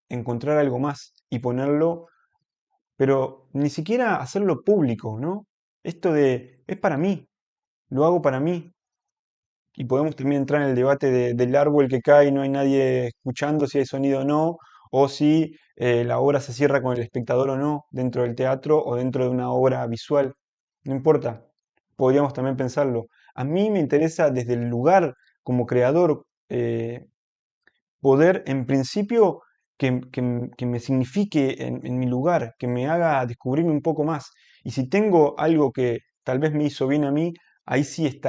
encontrar algo más y ponerlo, pero ni siquiera hacerlo público, ¿no? Esto de, es para mí, lo hago para mí. y podemos también entrar en el debate del árbol que cae y no hay nadie escuchando si hay sonido o no, o si la obra se cierra con el espectador o no, dentro del teatro o dentro de una obra visual. No importa, podríamos también pensarlo. A mí me interesa desde el lugar como creador, poder, en principio, que me signifique en mi lugar, que me haga descubrirme un poco más. Y si tengo algo que tal vez me hizo bien a mí, ahí sí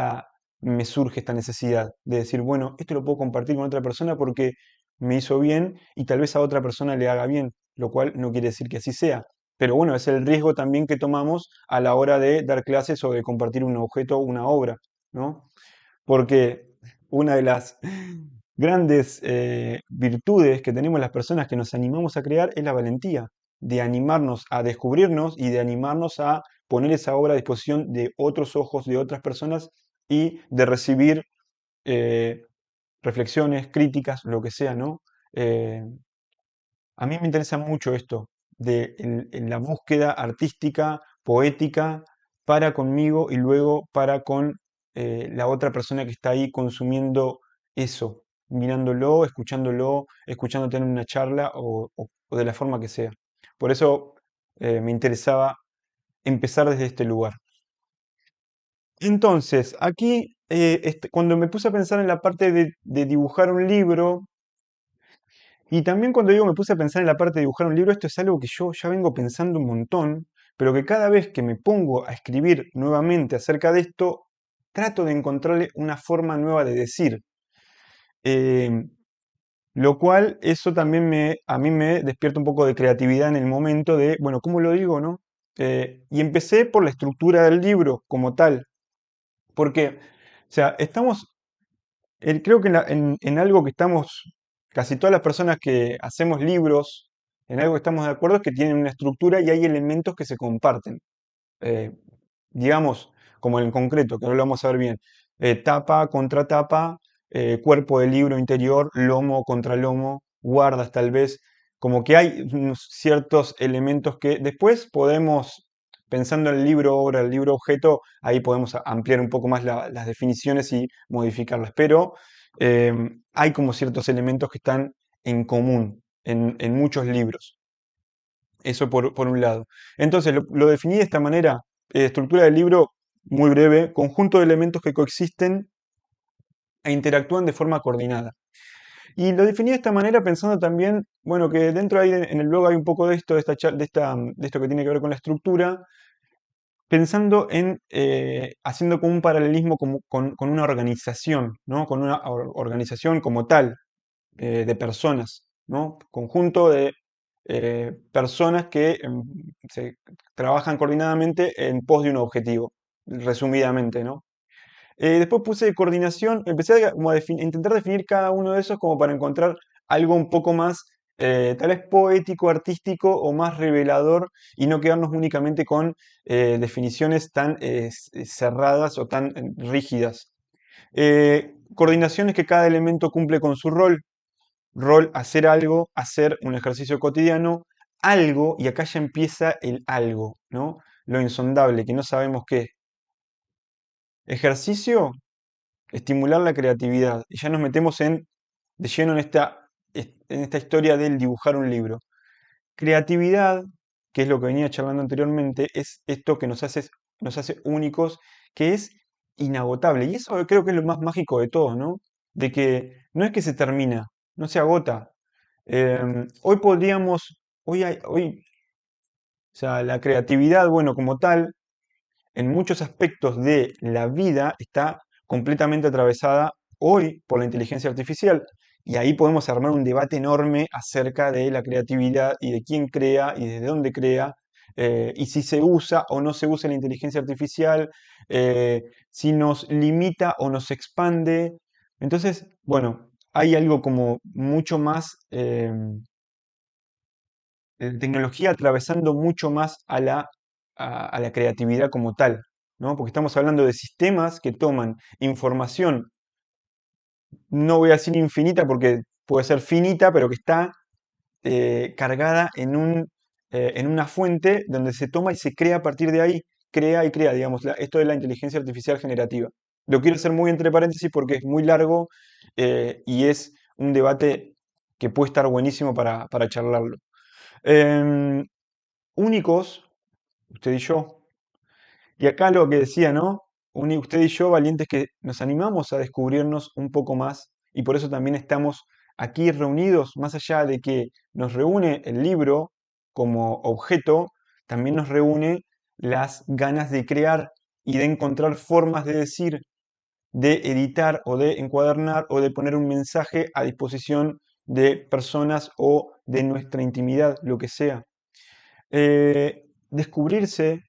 me surge esta necesidad de decir, bueno, esto lo puedo compartir con otra persona porque me hizo bien y tal vez a otra persona le haga bien, lo cual no quiere decir que así sea. Pero bueno, es el riesgo también que tomamos a la hora de dar clases o de compartir un objeto o una obra, ¿no? Porque una de las grandes virtudes que tenemos las personas que nos animamos a crear es la valentía, de animarnos a descubrirnos y de animarnos a poner esa obra a disposición de otros ojos, de otras personas y de recibir eh, reflexiones, críticas, lo que sea, ¿no? Eh, a mí me interesa mucho esto de en la búsqueda artística, poética, para conmigo y luego para con la otra persona que está ahí consumiendo eso, mirándolo, escuchándote en una charla o de la forma que sea. Por eso me interesaba empezar desde este lugar. Entonces, aquí, cuando me puse a pensar en la parte de dibujar un libro, y también cuando digo me puse a pensar en la parte de dibujar un libro, esto es algo que yo ya vengo pensando un montón, pero que cada vez que me pongo a escribir nuevamente acerca de esto, trato de encontrarle una forma nueva de decir. Eh, lo cual, eso también a mí me despierta un poco de creatividad en el momento de, bueno, ¿cómo lo digo, no? Y empecé por la estructura del libro como tal, porque, o sea, creo que en algo que estamos, casi todas las personas que hacemos libros, en algo que estamos de acuerdo es que tienen una estructura y hay elementos que se comparten. Eh, digamos, como en el concreto, que ahora lo vamos a ver bien, tapa contra tapa, cuerpo del libro interior, lomo contra lomo, guardas tal vez, como que hay unos ciertos elementos que después podemos, pensando en el libro obra, el libro objeto, ahí podemos ampliar un poco más las definiciones y modificarlas, pero eh, hay como ciertos elementos que están en común en muchos libros. Eso por un lado. Entonces, lo definí de esta manera. Estructura del libro, muy breve, conjunto de elementos que coexisten e interactúan de forma coordinada. Y lo definí de esta manera pensando también, bueno, que dentro ahí en el blog hay un poco de esto, de esto que tiene que ver con la estructura, pensando en, haciendo como un paralelismo con una organización, ¿no? Con una organización como tal, de personas, ¿no? Conjunto de personas que se trabajan coordinadamente en pos de un objetivo, resumidamente, ¿no? Después puse coordinación, empecé como a intentar definir cada uno de esos como para encontrar algo un poco más, tal vez poético, artístico o más revelador y no quedarnos únicamente con definiciones tan cerradas o tan rígidas. Coordinación es que cada elemento cumple con su rol, hacer algo, hacer un ejercicio cotidiano, algo, y acá ya empieza el algo, ¿no? Lo insondable, que no sabemos qué. Ejercicio, estimular la creatividad. Y ya nos metemos de lleno en esta historia del dibujar un libro. Creatividad, que es lo que venía charlando anteriormente, es esto que nos hace únicos, que es inagotable. Y eso creo que es lo más mágico de todo, ¿no? De que no es que se termina, no se agota. Hoy podríamos, o sea, la creatividad, bueno, como tal, en muchos aspectos de la vida está completamente atravesada hoy por la inteligencia artificial. Y ahí podemos armar un debate enorme acerca de la creatividad y de quién crea y desde dónde crea, y si se usa o no se usa la inteligencia artificial, si nos limita o nos expande. Entonces, bueno, hay algo como mucho más, tecnología atravesando mucho más a la creatividad como tal, ¿no? Porque estamos hablando de sistemas que toman información, no voy a decir infinita porque puede ser finita, pero que está cargada en una fuente donde se toma y se crea a partir de ahí, crea y crea, digamos, esto es la inteligencia artificial generativa. Lo quiero hacer muy entre paréntesis porque es muy largo y es un debate que puede estar buenísimo para charlarlo. Em, Únicos, usted y yo. Y acá lo que decía, ¿no? Usted y yo, valientes que nos animamos a descubrirnos un poco más y por eso también estamos aquí reunidos, más allá de que nos reúne el libro como objeto, también nos reúne las ganas de crear y de encontrar formas de decir, de editar o de encuadernar o de poner un mensaje a disposición de personas o de nuestra intimidad, lo que sea. Descubrirse,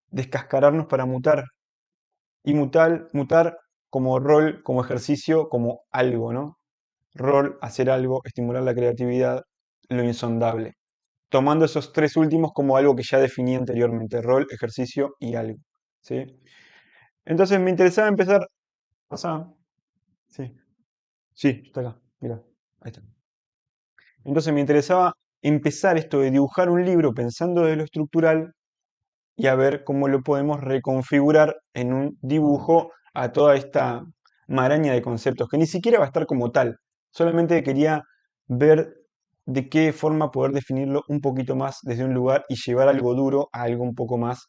descascararnos para mutar y mutar como rol, como ejercicio, como algo, ¿no? Rol, hacer algo, estimular la creatividad, lo insondable. Tomando esos tres últimos como algo que ya definí anteriormente, rol, ejercicio y algo, ¿sí? Entonces me interesaba empezar, pasá, sí, sí, está acá, mira, ahí está. Entonces me interesaba empezar esto de dibujar un libro pensando de lo estructural y a ver cómo lo podemos reconfigurar en un dibujo a toda esta maraña de conceptos, que ni siquiera va a estar como tal. Solamente quería ver de qué forma poder definirlo un poquito más desde un lugar y llevar algo duro a algo un poco más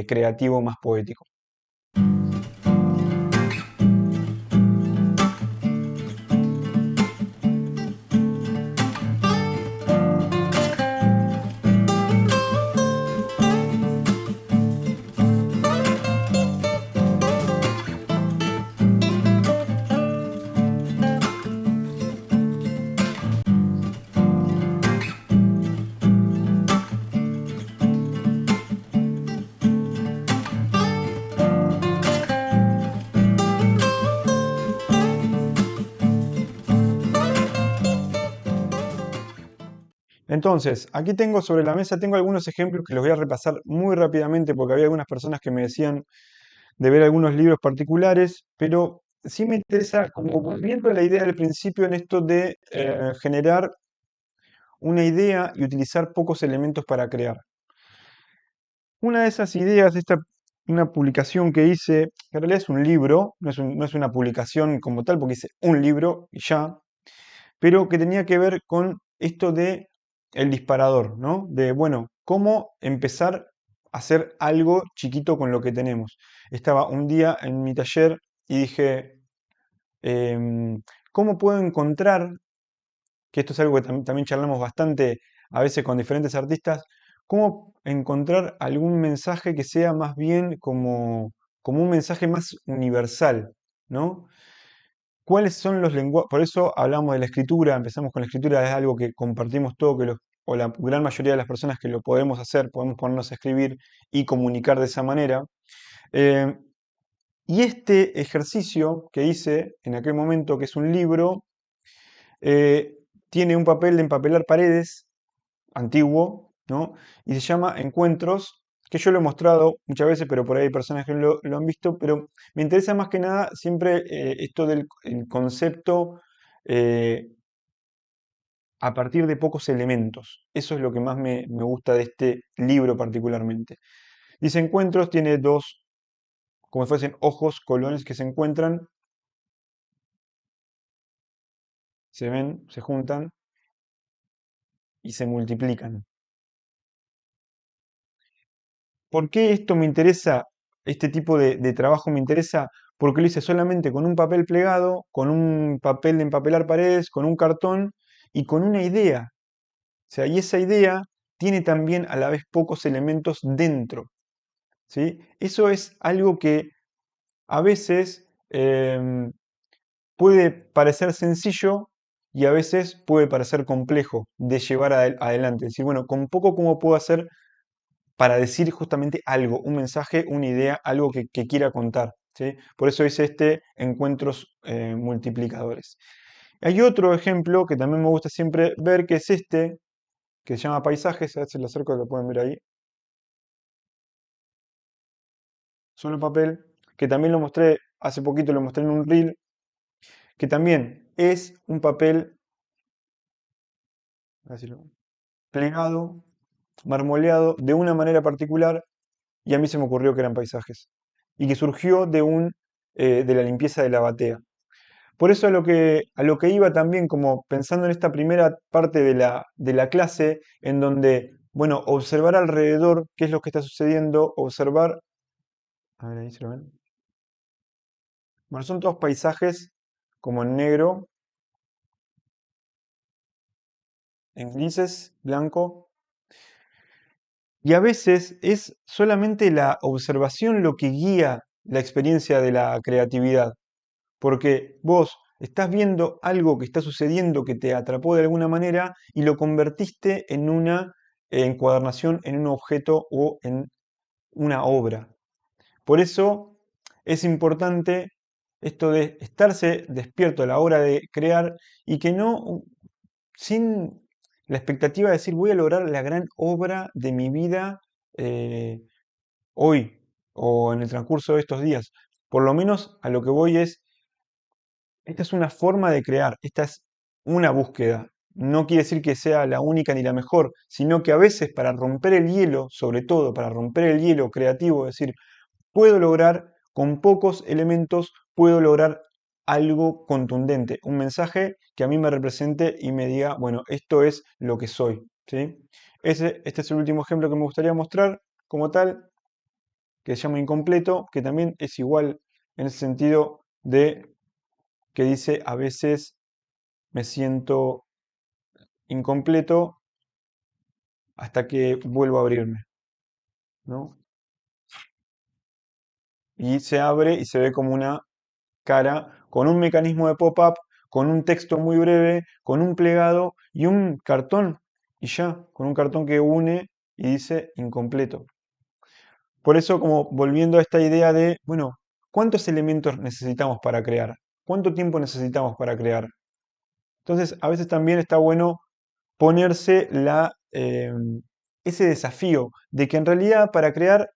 creativo, más poético. Entonces, aquí tengo sobre la mesa, tengo algunos ejemplos que los voy a repasar muy rápidamente porque había algunas personas que me decían de ver algunos libros particulares, pero sí me interesa, como volviendo a la idea del principio en esto de generar una idea y utilizar pocos elementos para crear. Una de esas ideas, una publicación que hice, que en realidad es un libro, no es una publicación como tal, porque hice un libro y ya, pero que tenía que ver con esto de el disparador, ¿no? De, bueno, cómo empezar a hacer algo chiquito con lo que tenemos. Estaba un día en mi taller y dije, ¿cómo puedo encontrar, que esto es algo que también charlamos bastante a veces con diferentes artistas, cómo encontrar algún mensaje que sea más bien como un mensaje más universal, ¿no? ¿Cuáles son los lenguajes? Por eso hablamos de la escritura, empezamos con la escritura, es algo que compartimos todo, o la gran mayoría de las personas que lo podemos hacer, podemos ponernos a escribir y comunicar de esa manera. Eh, y este ejercicio que hice en aquel momento, que es un libro, eh, tiene un papel de empapelar paredes antiguo, ¿no? Y se llama Encuentros, que yo lo he mostrado muchas veces, pero por ahí hay personas que no lo han visto, pero me interesa más que nada siempre esto del el concepto eh, a partir de pocos elementos. Eso es lo que más me gusta de este libro particularmente. Dice Encuentros, tiene dos, como si fuesen ojos, colones que se encuentran, se ven, se juntan y se multiplican. ¿Por qué esto me interesa? Este tipo de trabajo me interesa porque lo hice solamente con un papel plegado, con un papel de empapelar paredes, con un cartón y con una idea. O sea, y esa idea tiene también a la vez pocos elementos dentro, ¿sí? Eso es algo que a veces puede parecer sencillo y a veces puede parecer complejo de llevar adelante. Es decir, bueno, con poco, ¿cómo puedo hacer para decir justamente algo, un mensaje, una idea, algo que quiera contar? ¿Sí? Por eso hice este encuentros multiplicadores. Hay otro ejemplo que también me gusta siempre ver, que es este, que se llama Paisajes, a ver si lo acerco, lo pueden ver ahí, solo papel, que también lo mostré, hace poquito lo mostré en un reel, que también es un papel, a ver si plegado, marmoleado de una manera particular, y a mí se me ocurrió que eran paisajes, y que surgió de un de la limpieza de la batea. Por eso a lo que iba también, como pensando en esta primera parte de la clase, en donde, bueno, observar alrededor qué es lo que está sucediendo, observar, a ver, ahí se lo ven. Bueno, son todos paisajes como en negro, en grises, blanco, y a veces es solamente la observación lo que guía la experiencia de la creatividad. Porque vos estás viendo algo que está sucediendo que te atrapó de alguna manera y lo convertiste en una encuadernación, en un objeto o en una obra. Por eso es importante esto de estarse despierto a la hora de crear y que no, sin la expectativa de decir voy a lograr la gran obra de mi vida eh, hoy o en el transcurso de estos días. Por lo menos a lo que voy es esta es una forma de crear, esta es una búsqueda. No quiere decir que sea la única ni la mejor, sino que a veces para romper el hielo, sobre todo para romper el hielo creativo, es decir, puedo lograr con pocos elementos, puedo lograr algo contundente, un mensaje que a mí me represente y me diga, bueno, esto es lo que soy, ¿sí? Este es el último ejemplo que me gustaría mostrar como tal, que se llama incompleto, que también es igual en el sentido de que dice a veces me siento incompleto hasta que vuelvo a abrirme, ¿no? Y se abre y se ve como una cara con un mecanismo de pop-up, con un texto muy breve, con un plegado y un cartón, y ya, con un cartón que une y dice incompleto. Por eso, como volviendo a esta idea de, bueno, ¿cuántos elementos necesitamos para crear? ¿Cuánto tiempo necesitamos para crear? Entonces, a veces también está bueno ponerse ese desafío de que en realidad para crear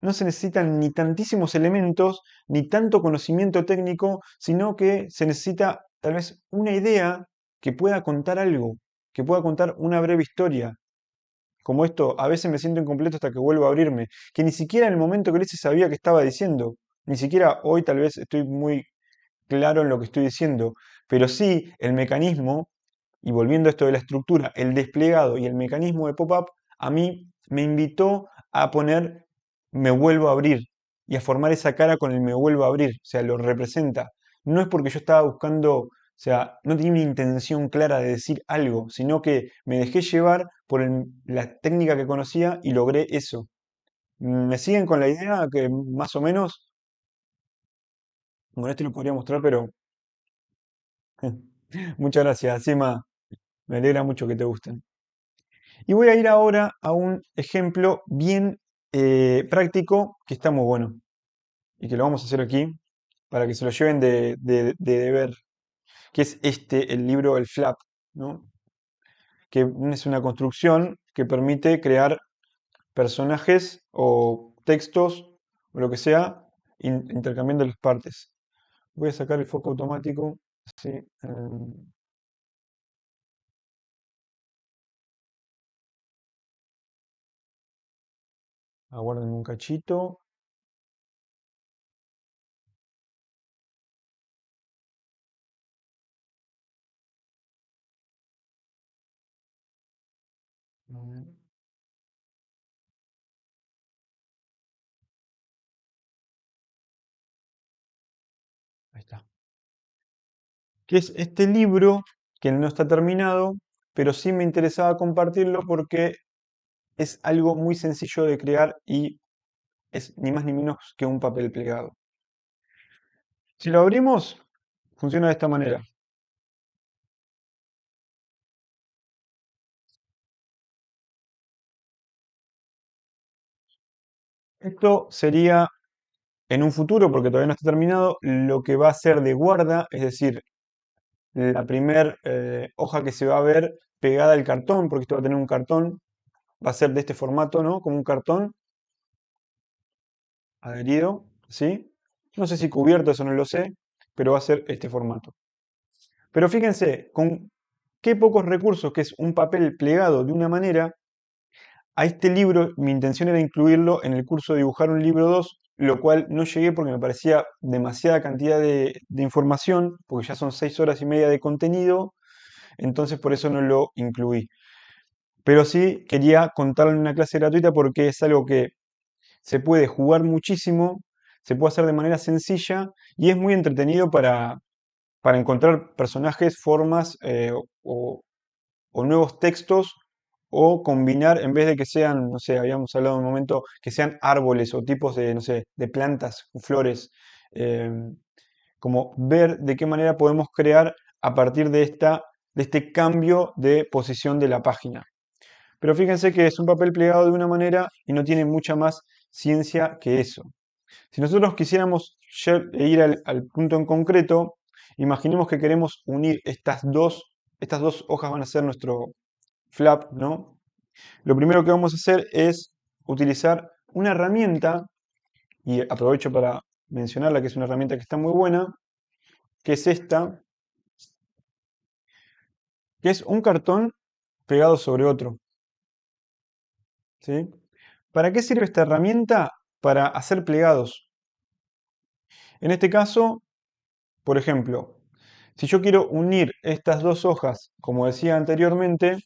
no se necesitan ni tantísimos elementos, ni tanto conocimiento técnico, sino que se necesita tal vez una idea que pueda contar algo, que pueda contar una breve historia. Como esto, a veces me siento incompleto hasta que vuelvo a abrirme, que ni siquiera en el momento que lo hice sabía que estaba diciendo, ni siquiera hoy tal vez estoy muy claro en lo que estoy diciendo, pero sí el mecanismo, y volviendo a esto de la estructura, el desplegado y el mecanismo de pop-up, a mí me invitó a poner me vuelvo a abrir y a formar esa cara con el me vuelvo a abrir, o sea, lo representa. No es porque yo estaba buscando, o sea, no tenía una intención clara de decir algo, sino que me dejé llevar por la técnica que conocía y logré eso. ¿Me siguen con la idea que más o menos, bueno, este lo podría mostrar, pero muchas gracias, Sima. Me alegra mucho que te gusten. Y voy a ir ahora a un ejemplo bien práctico que está muy bueno y que lo vamos a hacer aquí para que se lo lleven de deber, que es el libro El Flap, ¿no? Que es una construcción que permite crear personajes o textos o lo que sea intercambiando las partes. Voy a sacar el foco automático. Sí, aguarden un cachito. A ver, ahí está. Que es este libro que no está terminado, pero sí me interesaba compartirlo porque es algo muy sencillo de crear y es ni más ni menos que un papel plegado. Si lo abrimos, funciona de esta manera. Esto sería en un futuro, porque todavía no está terminado, lo que va a ser de guarda, es decir, la primer hoja que se va a ver pegada al cartón, porque esto va a tener un cartón, va a ser de este formato, ¿no? Como un cartón adherido, ¿sí? No sé si cubierto, eso no lo sé, pero va a ser este formato. Pero fíjense, con qué pocos recursos, que es un papel plegado de una manera, a este libro mi intención era incluirlo en el curso de dibujar un libro 2 lo cual no llegué porque me parecía demasiada cantidad de información, porque ya son 6 horas y media de contenido, entonces por eso no lo incluí. Pero sí quería contarlo en una clase gratuita porque es algo que se puede jugar muchísimo, se puede hacer de manera sencilla y es muy entretenido para encontrar personajes, formas o nuevos textos o combinar, en vez de que sean, no sé, habíamos hablado en un momento, que sean árboles o tipos de, no sé, de plantas, flores, como ver de qué manera podemos crear a partir de este cambio de posición de la página. Pero fíjense que es un papel plegado de una manera y no tiene mucha más ciencia que eso. Si nosotros quisiéramos ir al punto en concreto, imaginemos que queremos unir estas dos hojas van a ser nuestro flap, ¿no? Lo primero que vamos a hacer es utilizar una herramienta, y aprovecho para mencionarla, que es una herramienta que está muy buena, que es esta, que es un cartón pegado sobre otro, ¿sí? ¿Para qué sirve esta herramienta? Para hacer plegados. En este caso, por ejemplo, si yo quiero unir estas dos hojas, como decía anteriormente,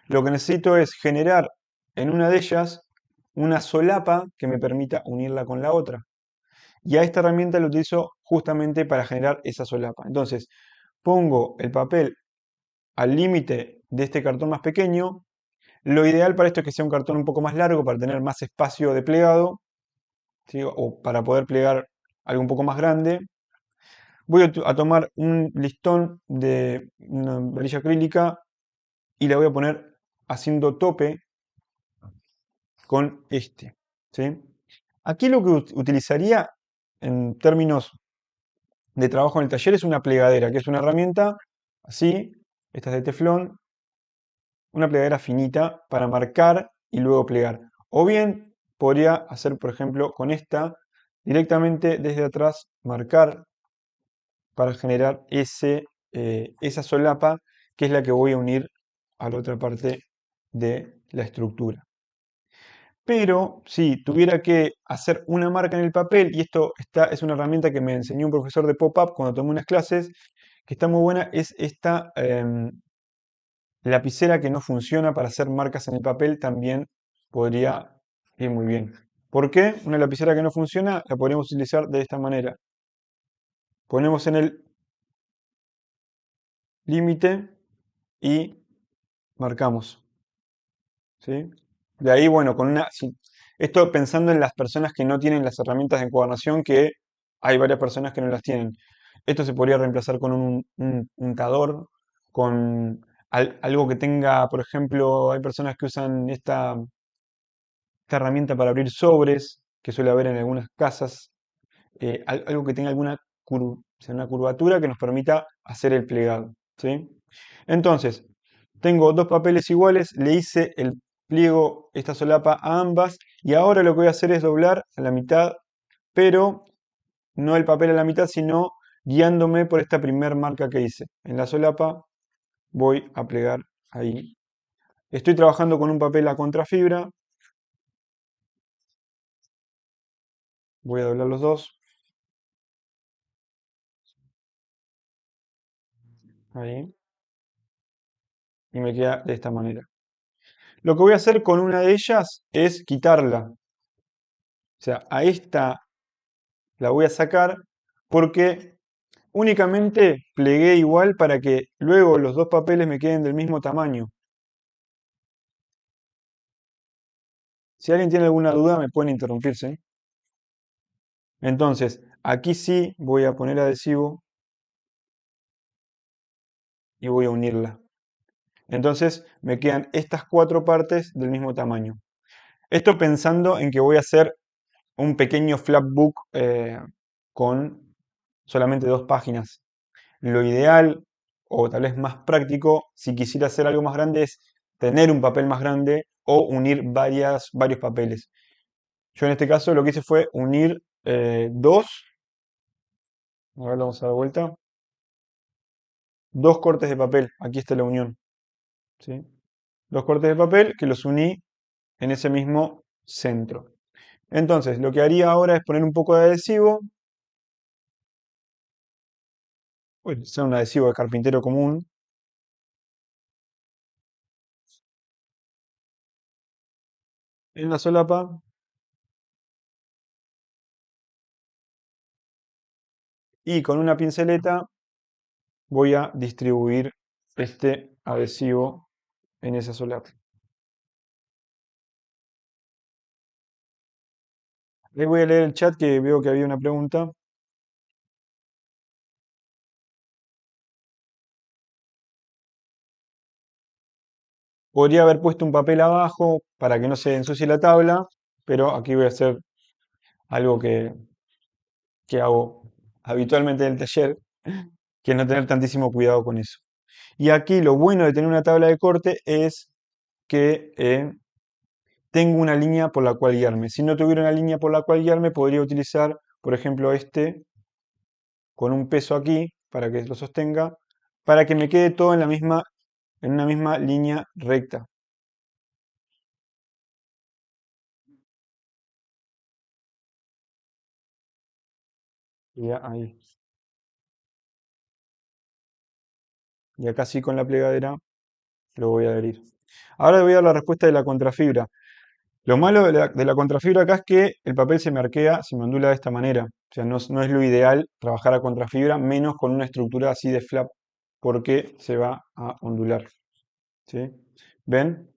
lo que necesito es generar en una de ellas una solapa que me permita unirla con la otra. Y a esta herramienta la utilizo justamente para generar esa solapa. Entonces, pongo el papel al límite de este cartón más pequeño. Lo ideal para esto es que sea un cartón un poco más largo para tener más espacio de plegado, ¿sí? O para poder plegar algo un poco más grande. Voy a tomar un listón de una varilla acrílica y la voy a poner haciendo tope con este, ¿sí? Aquí lo que utilizaría en términos de trabajo en el taller es una plegadera, que es una herramienta así, esta es de teflón, una plegadera finita para marcar y luego plegar. O bien podría hacer, por ejemplo, con esta, directamente desde atrás marcar para generar esa solapa que es la que voy a unir a la otra parte de la estructura. Pero si tuviera que hacer una marca en el papel, y es una herramienta que me enseñó un profesor de pop-up cuando tomé unas clases, que está muy buena, es esta lapicera que no funciona para hacer marcas en el papel, también podría ir muy bien. ¿Por qué? Una lapicera que no funciona la podríamos utilizar de esta manera. Ponemos en el límite y marcamos, ¿sí? De ahí, bueno, esto pensando en las personas que no tienen las herramientas de encuadernación, que hay varias personas que no las tienen. Esto se podría reemplazar con un untador, con algo que tenga, por ejemplo, hay personas que usan esta herramienta para abrir sobres, que suele haber en algunas casas, algo que tenga o sea, una curvatura que nos permita hacer el plegado, ¿sí? Entonces, tengo dos papeles iguales, le hice el pliego, esta solapa a ambas, y ahora lo que voy a hacer es doblar a la mitad, pero no el papel a la mitad, sino guiándome por esta primer marca que hice. En la solapa voy a plegar ahí. Estoy trabajando con un papel a contrafibra, voy a doblar los dos, ahí, y me queda de esta manera. Lo que voy a hacer con una de ellas es quitarla. O sea, a esta la voy a sacar porque únicamente plegué igual para que luego los dos papeles me queden del mismo tamaño. Si alguien tiene alguna duda me pueden interrumpirse. Entonces, aquí sí voy a poner adhesivo y voy a unirla. Entonces me quedan estas cuatro partes del mismo tamaño. Esto pensando en que voy a hacer un pequeño flapbook con solamente 2 páginas. Lo ideal, o tal vez más práctico, si quisiera hacer algo más grande, es tener un papel más grande o unir varios papeles. Yo en este caso lo que hice fue unir dos, a ver, vamos a dar vuelta, dos cortes de papel. Aquí está la unión, ¿sí? Dos cortes de papel que los uní en ese mismo centro. Entonces, lo que haría ahora es poner un poco de adhesivo, puede ser un adhesivo de carpintero común, en la solapa y con una pinceleta voy a distribuir este adhesivo en esa solapa. Les voy a leer el chat que veo que había una pregunta. Podría haber puesto un papel abajo para que no se ensucie la tabla, pero aquí voy a hacer algo que hago habitualmente en el taller, que es no tener tantísimo cuidado con eso. Y aquí lo bueno de tener una tabla de corte es que tengo una línea por la cual guiarme. Si no tuviera una línea por la cual guiarme, podría utilizar, por ejemplo, este con un peso aquí para que lo sostenga, para que me quede todo en una misma línea recta. Y ahí. Y acá sí con la plegadera lo voy a adherir. Ahora voy a dar la respuesta de la contrafibra. Lo malo de la contrafibra acá es que el papel se me arquea, se me ondula de esta manera. O sea, no es lo ideal trabajar a contrafibra, menos con una estructura así de flap, porque se va a ondular. ¿Sí? ¿Ven?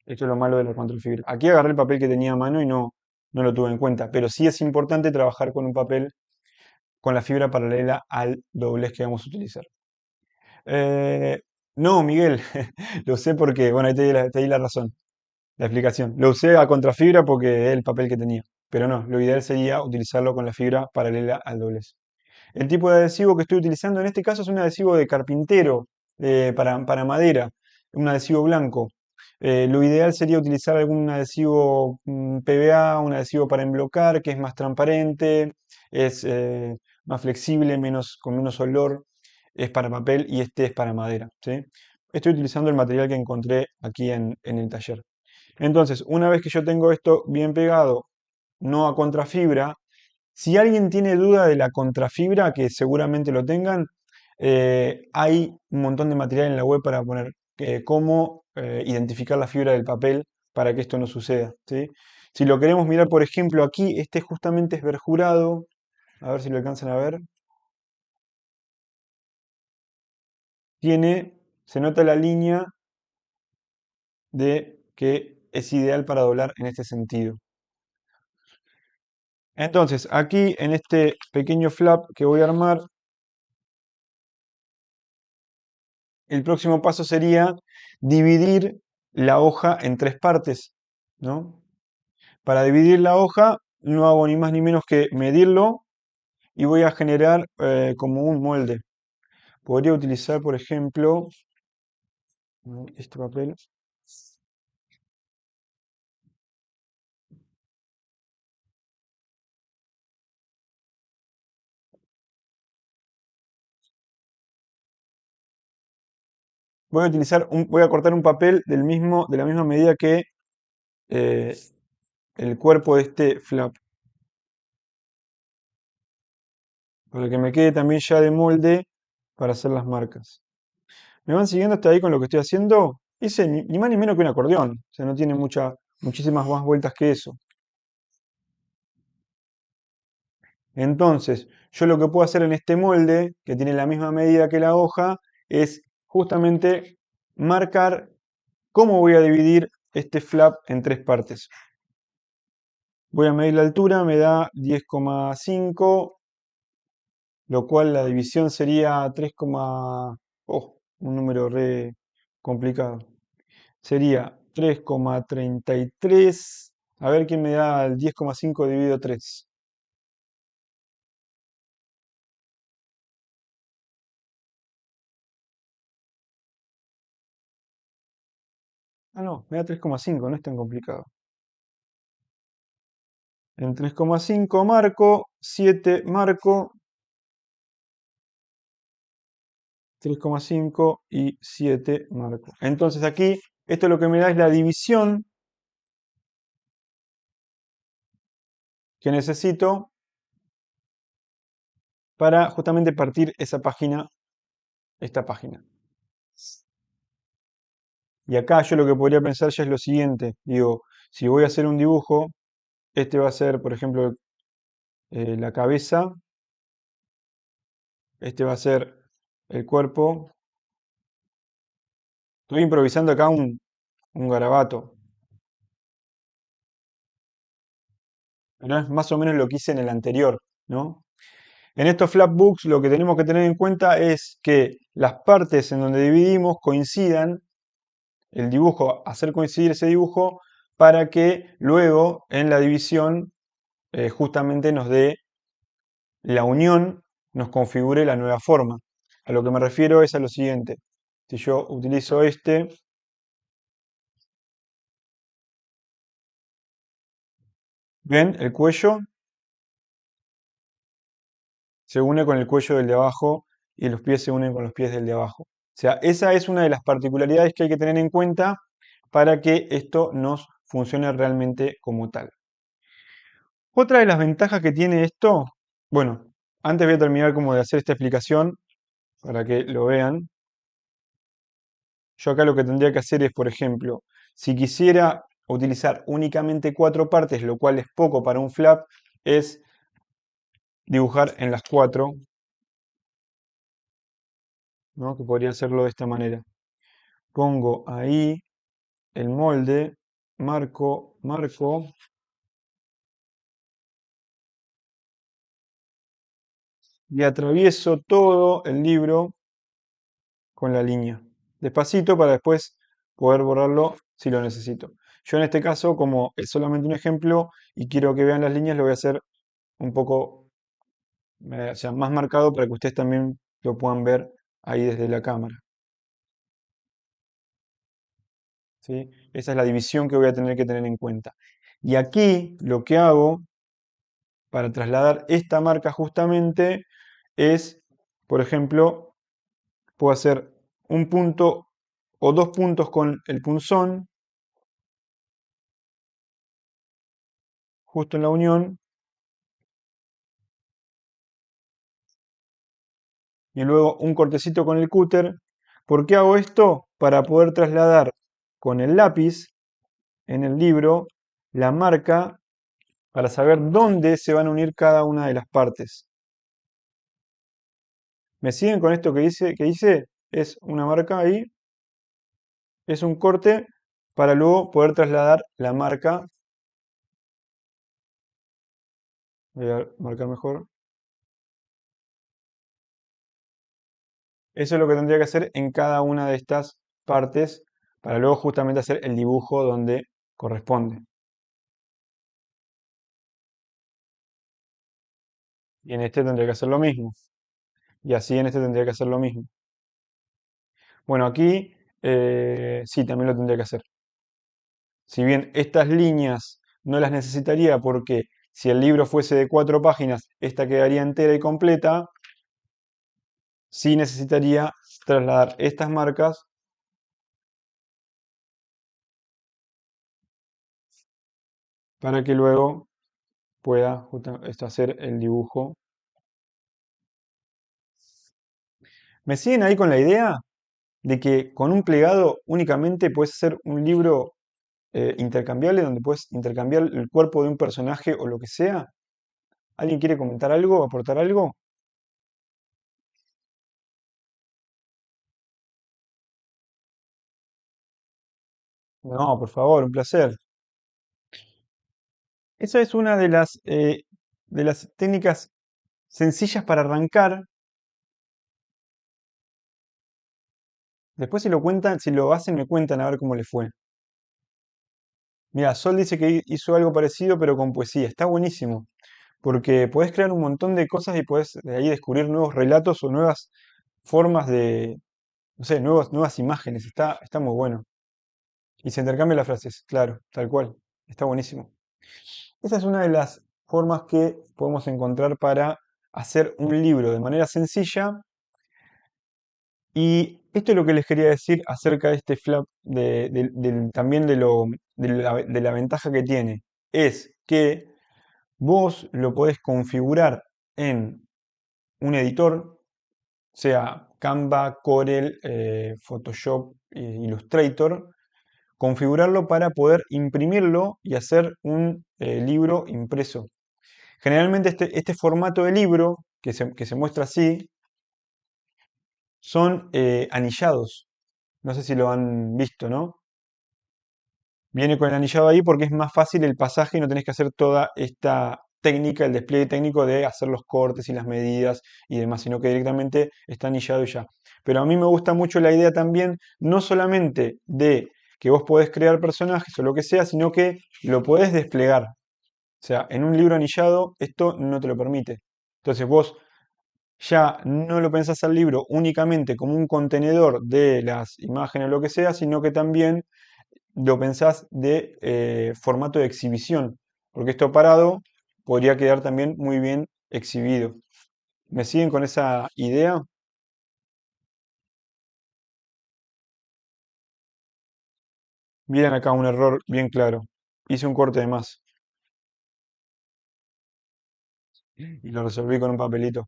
Esto es lo malo de la contrafibra. Aquí agarré el papel que tenía a mano y no lo tuve en cuenta. Pero sí es importante trabajar con un papel con la fibra paralela al doblez que vamos a utilizar. Eh, no, Miguel, lo sé porque, bueno, ahí te di la razón. La explicación. Lo usé a contrafibra porque es el papel que tenía. Pero no, lo ideal sería utilizarlo con la fibra paralela al doblez. El tipo de adhesivo que estoy utilizando en este caso es un adhesivo de carpintero para madera, un adhesivo blanco. Lo ideal sería utilizar algún adhesivo PVA, un adhesivo para emblocar, que es más transparente, es más flexible, con menos olor, es para papel y este es para madera. ¿Sí? Estoy utilizando el material que encontré aquí en el taller. Entonces, una vez que yo tengo esto bien pegado, no a contrafibra, si alguien tiene duda de la contrafibra, que seguramente lo tengan, hay un montón de material en la web para poner cómo identificar la fibra del papel para que esto no suceda, ¿sí? Si lo queremos mirar, por ejemplo, aquí, este justamente es verjurado, a ver si lo alcanzan a ver, se nota la línea de que es ideal para doblar en este sentido. Entonces, aquí en este pequeño flap que voy a armar, el próximo paso sería dividir la hoja en tres partes, ¿no? Para dividir la hoja no hago ni más ni menos que medirlo y voy a generar como un molde. Podría utilizar, por ejemplo, este papel. Voy a cortar un papel de la misma medida que eh, el cuerpo de este flap, para que me quede también ya de molde para hacer las marcas. ¿Me van siguiendo hasta ahí con lo que estoy haciendo? Hice ni más ni menos que un acordeón, o sea, no tiene muchísimas más vueltas que eso. Entonces, yo lo que puedo hacer en este molde, que tiene la misma medida que la hoja, es justamente marcar cómo voy a dividir este flap en tres partes. Voy a medir la altura, me da 10,5, lo cual la división sería 3, oh, un número re complicado. Sería 3,33. A ver quién me da el 10,5 dividido 3. Ah, no, me da 3,5, no es tan complicado. En 3,5 marco, 7 marco, 3,5 y 7 marco. Entonces aquí, esto lo que me da es la división que necesito para justamente partir esa página, esta página. Y acá yo lo que podría pensar ya es lo siguiente. Digo, si voy a hacer un dibujo, este va a ser, por ejemplo, la cabeza, este va a ser el cuerpo. Estoy improvisando acá un garabato, pero es más o menos lo que hice en el anterior, ¿no? En estos flapbooks lo que tenemos que tener en cuenta es que las partes en donde dividimos coincidan, el dibujo, hacer coincidir ese dibujo para que luego en la división justamente nos dé la unión, nos configure la nueva forma. A lo que me refiero es a lo siguiente. Si yo utilizo este, ¿ven? El cuello se une con el cuello del de abajo y los pies se unen con los pies del de abajo. O sea, esa es una de las particularidades que hay que tener en cuenta para que esto nos funcione realmente como tal. Otra de las ventajas que tiene esto, bueno, antes voy a terminar como de hacer esta explicación para que lo vean. Yo acá lo que tendría que hacer es, por ejemplo, si quisiera utilizar únicamente cuatro partes, lo cual es poco para un flap, es dibujar en las cuatro, ¿no? Que podría hacerlo de esta manera. Pongo ahí el molde, marco, y atravieso todo el libro con la línea. Despacito para después poder borrarlo si lo necesito. Yo en este caso, como es solamente un ejemplo y quiero que vean las líneas, lo voy a hacer un poco, o sea, más marcado para que ustedes también lo puedan ver ahí desde la cámara. ¿Sí? Esa es la división que voy a tener que tener en cuenta. Y aquí lo que hago para trasladar esta marca justamente es, por ejemplo, puedo hacer un punto o dos puntos con el punzón, justo en la unión, y luego un cortecito con el cúter. ¿Por qué hago esto? Para poder trasladar con el lápiz en el libro la marca para saber dónde se van a unir cada una de las partes. ¿Me siguen con esto que hice? Es una marca ahí, es un corte para luego poder trasladar la marca. Voy a marcar mejor. Eso es lo que tendría que hacer en cada una de estas partes para luego justamente hacer el dibujo donde corresponde. Y en este tendría que hacer lo mismo. Y así en este tendría que hacer lo mismo. Bueno, aquí sí, también lo tendría que hacer. Si bien estas líneas no las necesitaría porque si el libro fuese de 4 páginas, esta quedaría entera y completa, sí necesitaría trasladar estas marcas para que luego pueda hacer el dibujo. ¿Me siguen ahí con la idea de que con un plegado únicamente puedes hacer un libro intercambiable donde puedes intercambiar el cuerpo de un personaje o lo que sea? ¿Alguien quiere comentar algo, aportar algo? No, por favor, un placer. Esa es una de las técnicas sencillas para arrancar. Después si lo cuentan, si lo hacen, me cuentan a ver cómo les fue. Mira, Sol dice que hizo algo parecido, pero con poesía. Está buenísimo, porque podés crear un montón de cosas y podés de ahí descubrir nuevos relatos o nuevas formas de, no sé, nuevas imágenes. Está muy bueno. Y se intercambian las frases, claro, tal cual. Está buenísimo. Esa es una de las formas que podemos encontrar para hacer un libro de manera sencilla. Y esto es lo que les quería decir acerca de este flap, también de la ventaja que tiene. Es que Vos lo podés configurar en un editor, sea Canva, Corel, Photoshop, Illustrator, configurarlo para poder imprimirlo y hacer un libro impreso. Generalmente este formato de libro, que se muestra así, son anillados. No sé si lo han visto, ¿no? Viene con el anillado ahí porque es más fácil el pasaje y no tenés que hacer toda esta técnica, el despliegue técnico de hacer los cortes y las medidas y demás, sino que directamente está anillado y ya. Pero a mí me gusta mucho la idea también, no solamente de que vos podés crear personajes o lo que sea, sino que lo podés desplegar. O sea, en un libro anillado esto no te lo permite. Entonces vos ya no lo pensás al libro únicamente como un contenedor de las imágenes o lo que sea, sino que también lo pensás de formato de exhibición, porque esto parado podría quedar también muy bien exhibido. ¿Me siguen con esa idea? Miren acá un error bien claro. Hice un corte de más y lo resolví con un papelito.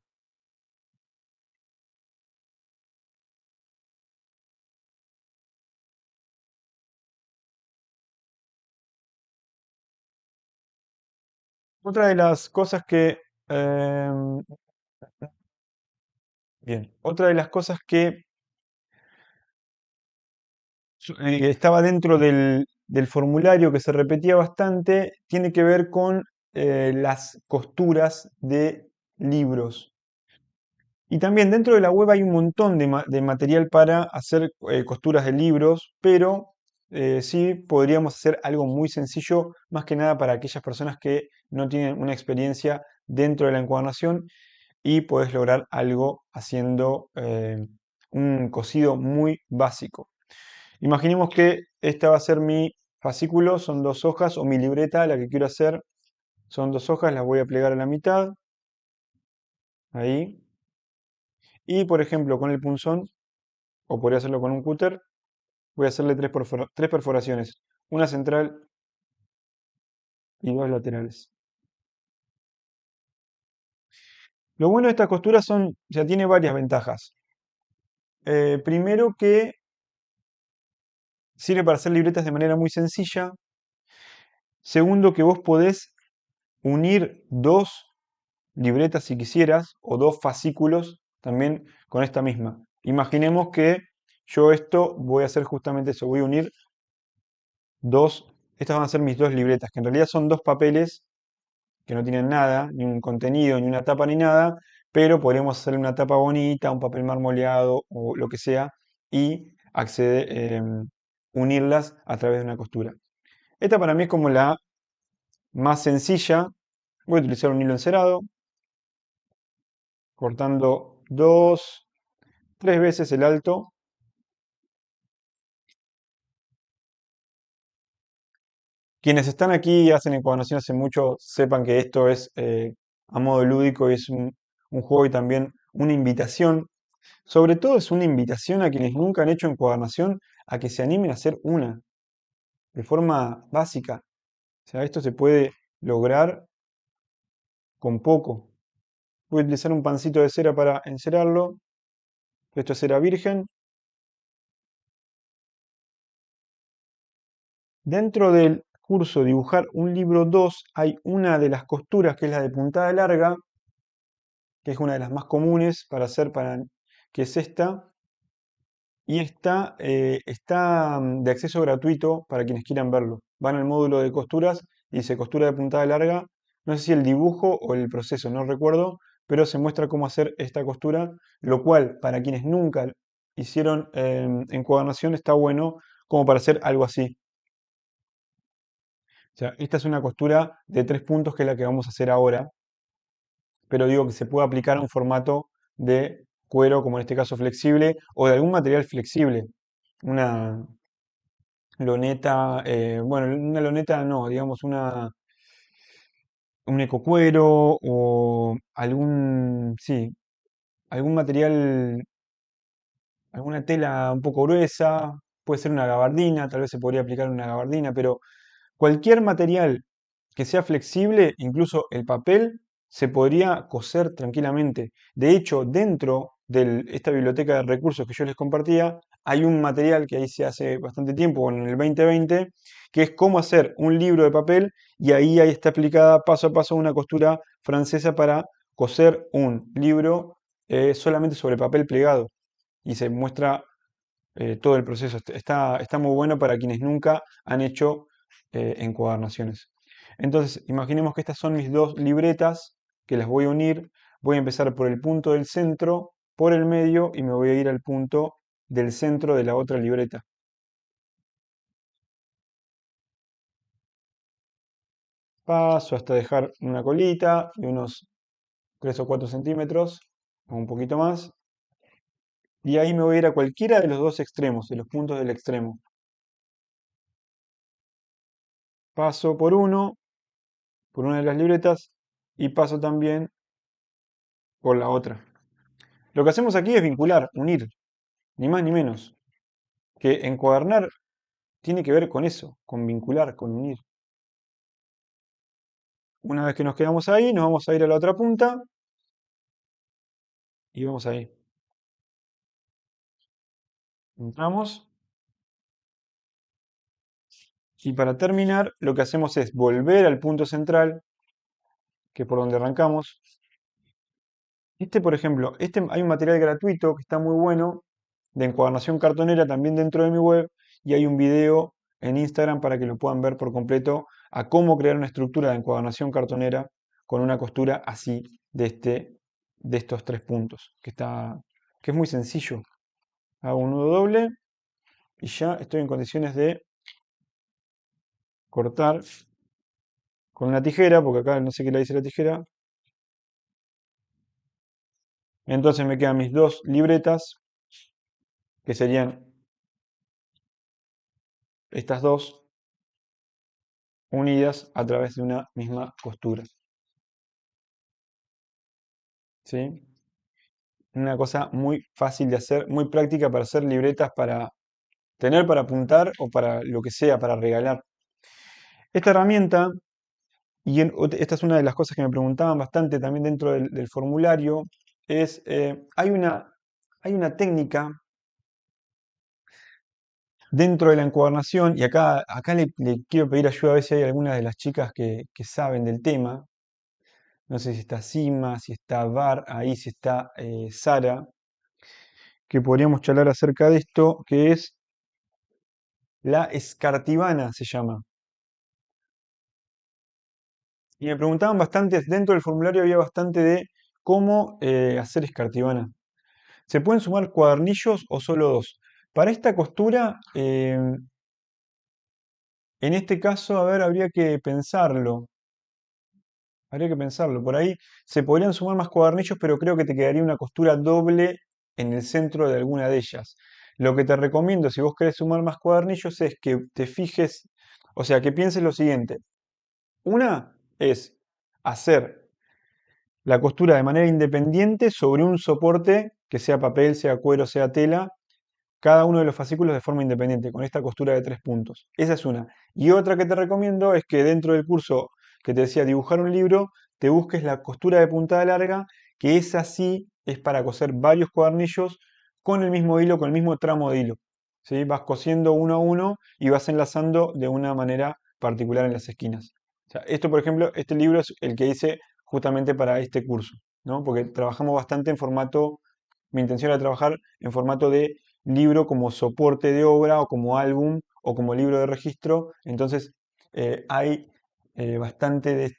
Otra de las cosas que... bien, otra de las cosas que estaba dentro del formulario que se repetía bastante tiene que ver con las costuras de libros. Y también dentro de la web hay un montón de material para hacer costuras de libros, pero sí podríamos hacer algo muy sencillo, más que nada para aquellas personas que no tienen una experiencia dentro de la encuadernación y podés lograr algo haciendo un cosido muy básico. Imaginemos que esta va a ser mi fascículo, son 2 hojas, o mi libreta, la que quiero hacer, son 2 hojas, las voy a plegar a la mitad, ahí. Y por ejemplo, con el punzón, o podría hacerlo con un cúter, voy a hacerle tres perforaciones, una central y dos laterales. Lo bueno de esta costura ya tiene varias ventajas. Primero que sirve para hacer libretas de manera muy sencilla. Segundo que vos podés unir dos libretas si quisieras, o dos fascículos también con esta misma. Imaginemos que yo esto voy a hacer justamente eso, voy a unir estas van a ser mis dos libretas, que en realidad son dos papeles que no tienen nada, ni un contenido, ni una tapa, ni nada, pero podríamos hacer una tapa bonita, un papel marmoleado o lo que sea, y unirlas a través de una costura. Esta para mí es como la más sencilla. Voy a utilizar un hilo encerado, cortando dos, tres veces el alto. Quienes están aquí y hacen encuadernación hace mucho, sepan que esto es a modo lúdico y es un juego y también una invitación. Sobre todo es una invitación a quienes nunca han hecho encuadernación a que se animen a hacer una de forma básica. O sea, esto se puede lograr con poco. Voy a utilizar un pancito de cera para encerarlo. Esto es cera virgen. Dentro del curso Dibujar un libro 2 hay una de las costuras que es la de puntada larga, que es una de las más comunes para hacer, que es esta. Y está de acceso gratuito para quienes quieran verlo. Van al módulo de costuras y dice costura de puntada larga. No sé si el dibujo o el proceso, no recuerdo, pero se muestra cómo hacer esta costura, lo cual para quienes nunca hicieron encuadernación está bueno como para hacer algo así. O sea, esta es una costura de 3 puntos que es la que vamos a hacer ahora, pero digo que se puede aplicar a un formato de cuero, como en este caso flexible, o de algún material flexible. Una loneta, bueno, una loneta no, digamos un ecocuero o sí, algún material, alguna tela un poco gruesa, puede ser una gabardina, tal vez se podría aplicar una gabardina, pero cualquier material que sea flexible, incluso el papel se podría coser tranquilamente. De hecho, dentro de esta biblioteca de recursos que yo les compartía, hay un material que hice hace bastante tiempo, en el 2020, que es cómo hacer un libro de papel y ahí está explicada paso a paso una costura francesa para coser un libro solamente sobre papel plegado y se muestra todo el proceso. Está muy bueno para quienes nunca han hecho encuadernaciones. Entonces, imaginemos que estas son mis dos libretas que las voy a unir. Voy a empezar por el punto del centro, por el medio y me voy a ir al punto del centro de la otra libreta. Paso hasta dejar una colita de unos 3 o 4 centímetros o un poquito más. Y ahí me voy a ir a cualquiera de los dos extremos, de los puntos del extremo. Paso por una de las libretas y paso también por la otra. Lo que hacemos aquí es vincular, unir, ni más ni menos. Que encuadernar tiene que ver con eso, con vincular, con unir. Una vez que nos quedamos ahí, nos vamos a ir a la otra punta y vamos ahí. Entramos y para terminar lo que hacemos es volver al punto central, que es por donde arrancamos. Por ejemplo, hay un material gratuito que está muy bueno de encuadernación cartonera también dentro de mi web y hay un video en Instagram para que lo puedan ver por completo a cómo crear una estructura de encuadernación cartonera con una costura así de estos tres puntos, que es muy sencillo. Hago un nudo doble y ya estoy en condiciones de cortar con una tijera, porque acá no sé qué le dice la tijera. Entonces me quedan mis dos libretas, que serían estas dos unidas a través de una misma costura. ¿Sí? Una cosa muy fácil de hacer, muy práctica para hacer libretas para tener para apuntar o para lo que sea, para regalar. Esta herramienta, esta es una de las cosas que me preguntaban bastante también dentro del formulario, es, hay una técnica dentro de la encuadernación, y acá le quiero pedir ayuda a ver si hay alguna de las chicas que saben del tema. No sé si está Sima, si está Bar, ahí si está Sara, que podríamos charlar acerca de esto, que es la escartibana, se llama. Y me preguntaban bastante, dentro del formulario había bastante de cómo hacer escartibana. ¿Se pueden sumar cuadernillos o solo dos? Para esta costura, en este caso, a ver, habría que pensarlo. Habría que pensarlo. Por ahí se podrían sumar más cuadernillos, pero creo que te quedaría una costura doble en el centro de alguna de ellas. Lo que te recomiendo, si vos querés sumar más cuadernillos, es que te fijes, o sea, que pienses lo siguiente. Una es hacer la costura de manera independiente sobre un soporte que sea papel, sea cuero, sea tela, cada uno de los fascículos de forma independiente, con esta costura de 3 puntos. Esa es una. Y otra que te recomiendo es que dentro del curso que te decía dibujar un libro, te busques la costura de puntada larga, que esa sí es para coser varios cuadernillos con el mismo hilo, con el mismo tramo de hilo. ¿Sí? Vas cosiendo uno a uno y vas enlazando de una manera particular en las esquinas. O sea, esto, por ejemplo, este libro es el que hice justamente para este curso, ¿no? Porque trabajamos bastante en formato, mi intención era trabajar en formato de libro como soporte de obra o como álbum o como libro de registro. Entonces hay bastante de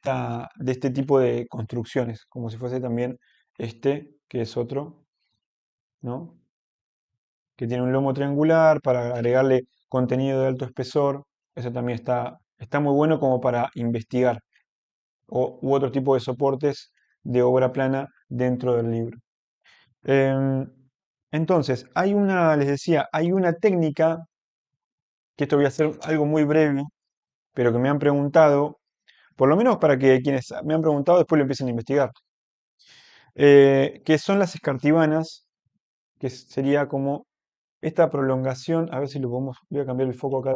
este tipo de construcciones, como si fuese también que es otro, ¿no? Que tiene un lomo triangular para agregarle contenido de alto espesor. Eso también está muy bueno como para investigar u otro tipo de soportes de obra plana dentro del libro. Em, entonces, les decía, hay una técnica, que esto voy a hacer algo muy breve, pero que me han preguntado, por lo menos para que quienes me han preguntado después lo empiecen a investigar, que son las escartibanas, que sería como esta prolongación, a ver si lo podemos, voy a cambiar el foco acá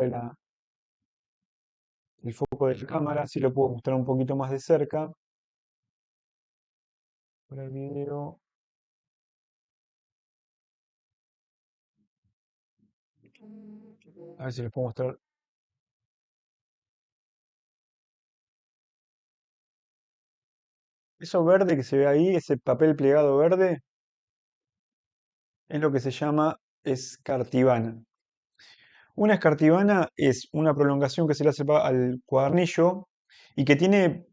el foco de la cámara, si lo puedo mostrar un poquito más de cerca. Para el video, a ver si les puedo mostrar. Eso verde que se ve ahí, ese papel plegado verde, es lo que se llama escartibana. Una escartibana es una prolongación que se le hace al cuadernillo y que tiene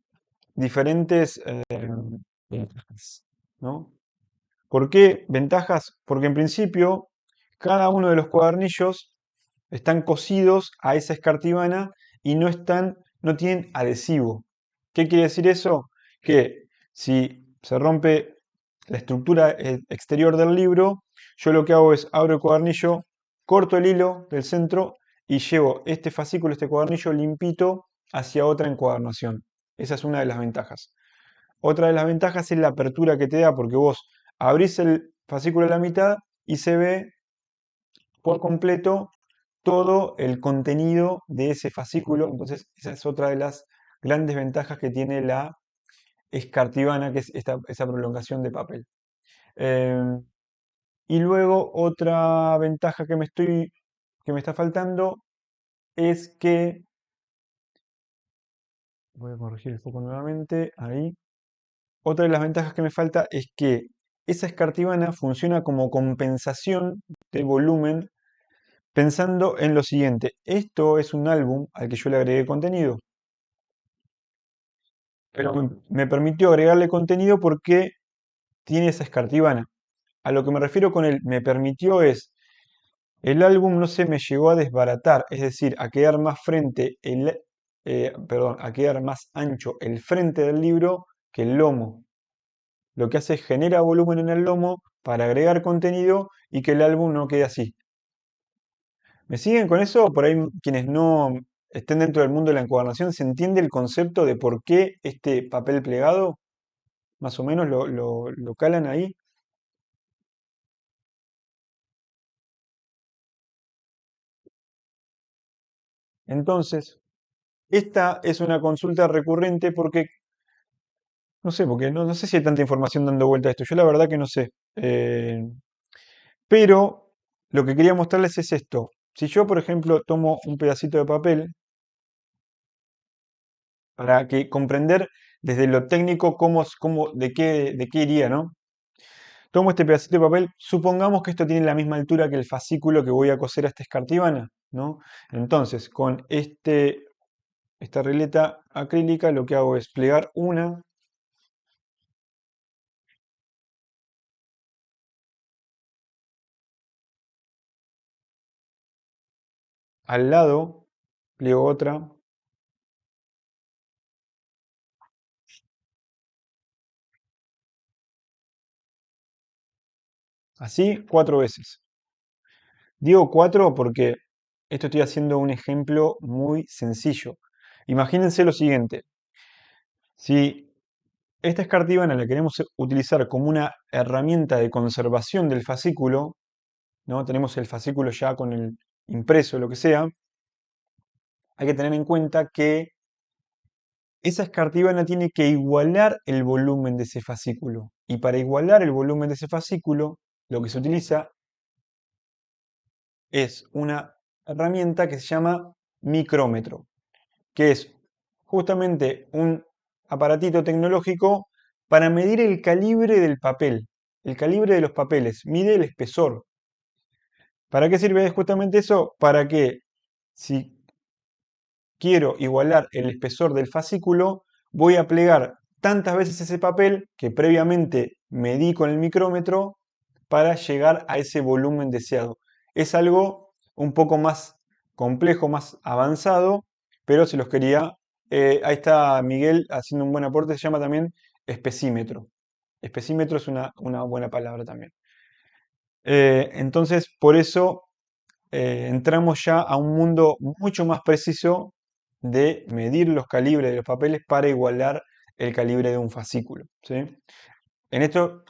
diferentes ventajas, ¿no? ¿Por qué ventajas? Porque en principio cada uno de los cuadernillos están cosidos a esa escartibana y no tienen adhesivo. ¿Qué quiere decir eso? Que si se rompe la estructura exterior del libro, yo lo que hago es abro el cuadernillo, corto el hilo del centro y llevo este fascículo, este cuadernillo limpito hacia otra encuadernación. Esa es una de las ventajas. Otra de las ventajas es la apertura que te da, porque vos abrís el fascículo a la mitad y se ve por completo todo el contenido de ese fascículo. Entonces, esa es otra de las grandes ventajas que tiene la escartibana, que es esa prolongación de papel. Em, y luego otra ventaja que me está faltando es que, voy a corregir el foco nuevamente, ahí. Otra de las ventajas que me falta es que esa escartibana funciona como compensación de volumen, pensando en lo siguiente: esto es un álbum al que yo le agregué contenido, pero me permitió agregarle contenido porque tiene esa escartibana. A lo que me refiero con el me permitió es, el álbum no se me llegó a desbaratar, es decir, a quedar más perdón, a quedar más ancho el frente del libro que el lomo. Lo que hace es genera volumen en el lomo para agregar contenido y que el álbum no quede así. ¿Me siguen con eso? Por ahí quienes no estén dentro del mundo de la encuadernación, ¿se entiende el concepto de por qué este papel plegado? Más o menos lo calan ahí. Entonces, esta es una consulta recurrente porque, no sé, porque no sé si hay tanta información dando vuelta a esto. Yo la verdad que no sé. Pero lo que quería mostrarles es esto. Si yo, por ejemplo, tomo un pedacito de papel para que comprender desde lo técnico de qué iría, ¿no? Tomo este pedacito de papel, supongamos que esto tiene la misma altura que el fascículo que voy a coser a esta escartibana, ¿no? Entonces, con esta regleta acrílica lo que hago es plegar una al lado, pliego otra, así 4 veces. Digo 4 porque esto estoy haciendo un ejemplo muy sencillo. Imagínense lo siguiente: si esta escartibana la queremos utilizar como una herramienta de conservación del fascículo, ¿no? Tenemos el fascículo ya con el impreso, lo que sea, hay que tener en cuenta que esa escartibana tiene que igualar el volumen de ese fascículo. Y para igualar el volumen de ese fascículo, lo que se utiliza es una herramienta que se llama micrómetro, que es justamente un aparatito tecnológico para medir el calibre del papel, el calibre de los papeles, mide el espesor. ¿Para qué sirve justamente eso? Para que si quiero igualar el espesor del fascículo, voy a plegar tantas veces ese papel que previamente medí con el micrómetro para llegar a ese volumen deseado. Es algo un poco más complejo, más avanzado, pero se los quería. Ahí está Miguel haciendo un buen aporte, se llama también especímetro. Especímetro es una buena palabra también. Entonces, por eso entramos ya a un mundo mucho más preciso de medir los calibres de los papeles para igualar el calibre de un fascículo, ¿sí? En esto,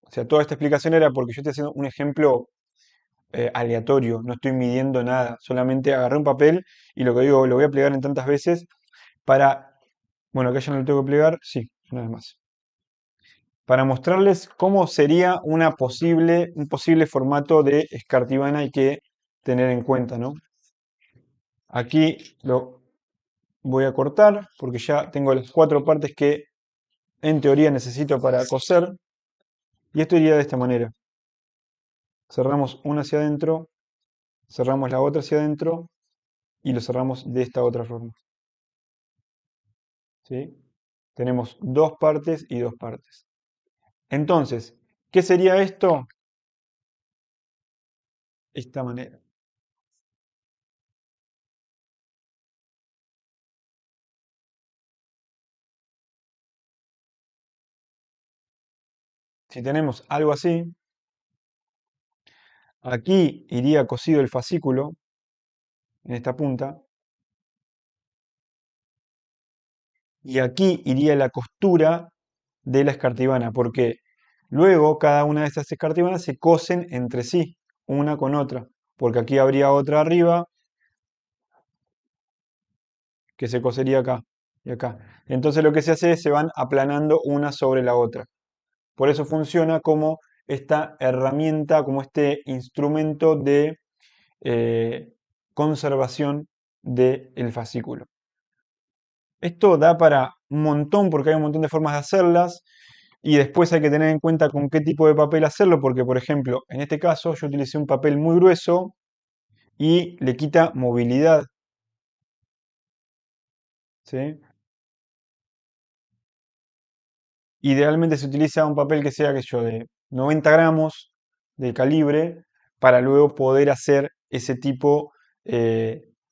o sea, toda esta explicación era porque yo estoy haciendo un ejemplo aleatorio, no estoy midiendo nada, solamente agarré un papel y lo que digo, lo voy a plegar en tantas veces para, bueno, acá ya no lo tengo que plegar, sí, una vez más, para mostrarles cómo sería un posible formato de escartibana hay que tener en cuenta, ¿no? Aquí lo voy a cortar porque ya tengo las cuatro partes que en teoría necesito para coser y esto iría de esta manera. Cerramos una hacia adentro, cerramos la otra hacia adentro y lo cerramos de esta otra forma, ¿sí? Tenemos dos partes y dos partes. Entonces, ¿qué sería esto? Esta manera. Si tenemos algo así, aquí iría cosido el fascículo en esta punta y aquí iría la costura de la escartibana, porque luego cada una de estas escartibanas se cosen entre sí, una con otra, porque aquí habría otra arriba que se cosería acá y acá. Entonces lo que se hace es se van aplanando una sobre la otra. Por eso funciona como esta herramienta, como este instrumento de conservación del fascículo. Esto da para un montón porque hay un montón de formas de hacerlas y después hay que tener en cuenta con qué tipo de papel hacerlo porque, por ejemplo, en este caso yo utilicé un papel muy grueso y le quita movilidad, ¿sí? Idealmente se utiliza un papel que sea, que yo, de 90 gramos de calibre para luego poder hacer ese tipo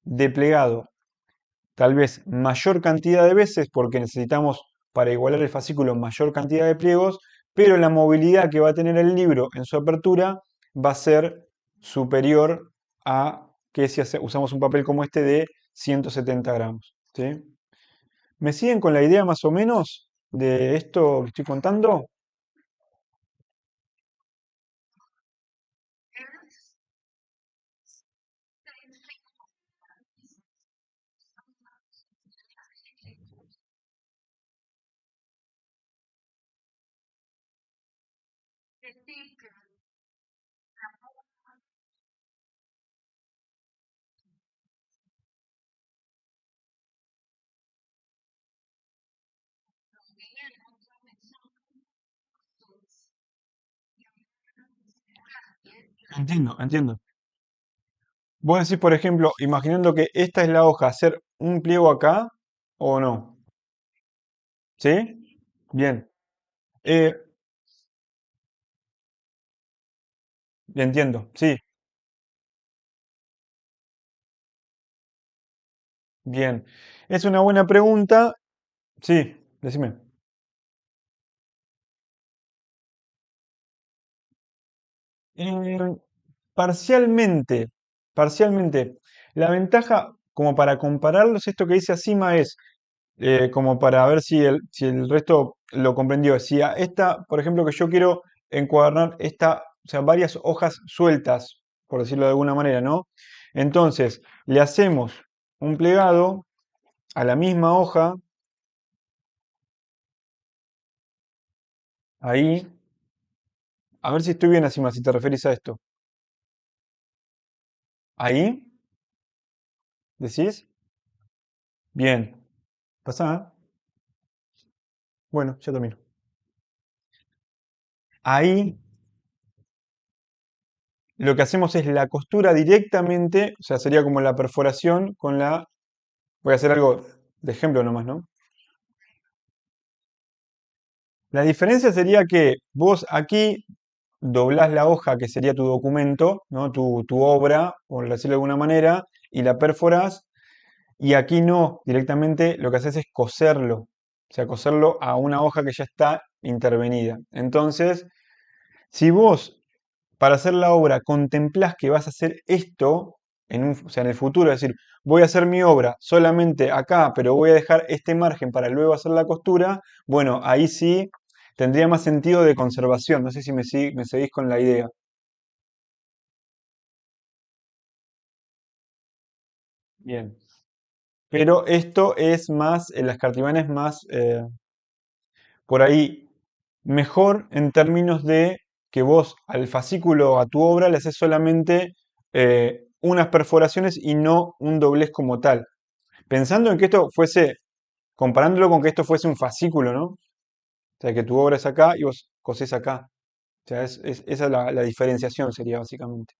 de plegado. Tal vez mayor cantidad de veces porque necesitamos para igualar el fascículo mayor cantidad de pliegos, pero la movilidad que va a tener el libro en su apertura va a ser superior a que si usamos un papel como este de 170 gramos. ¿Sí? ¿Me siguen con la idea más o menos de esto que estoy contando? Entiendo, entiendo. Vos decís, por ejemplo, imaginando que esta es la hoja, hacer un pliego acá o no. ¿Sí? Bien. Eh, entiendo, sí, bien. Es una buena pregunta. Sí, decime. Eh, parcialmente, parcialmente. La ventaja, como para compararlos, esto que dice Acima es como para ver si el resto lo comprendió. Si a esta, por ejemplo, que yo quiero encuadernar esta, o sea, varias hojas sueltas, por decirlo de alguna manera, ¿no? Entonces, le hacemos un plegado a la misma hoja, ahí, a ver si estoy bien Acima, si te referís a esto. Ahí, decís, bien, pasa, bueno, ya termino. Ahí lo que hacemos es la costura directamente, o sea, sería como la perforación con la, voy a hacer algo de ejemplo nomás, ¿no? La diferencia sería que vos aquí doblás la hoja, que sería tu documento, ¿no? Tu obra, por decirlo de alguna manera, y la perforás, y aquí no, directamente lo que haces es coserlo, o sea, coserlo a una hoja que ya está intervenida. Entonces, si vos para hacer la obra contemplás que vas a hacer esto o sea, en el futuro, es decir, voy a hacer mi obra solamente acá, pero voy a dejar este margen para luego hacer la costura, bueno, ahí sí tendría más sentido de conservación. No sé si me seguís con la idea. Bien. Pero esto es más, la escartibana es más, por ahí, mejor en términos de que vos al fascículo, a tu obra, le haces solamente unas perforaciones y no un doblez como tal. Pensando en que esto fuese, comparándolo con que esto fuese un fascículo, ¿no? O sea, que tu obra es acá y vos cosés acá. O sea, esa es la diferenciación, sería básicamente.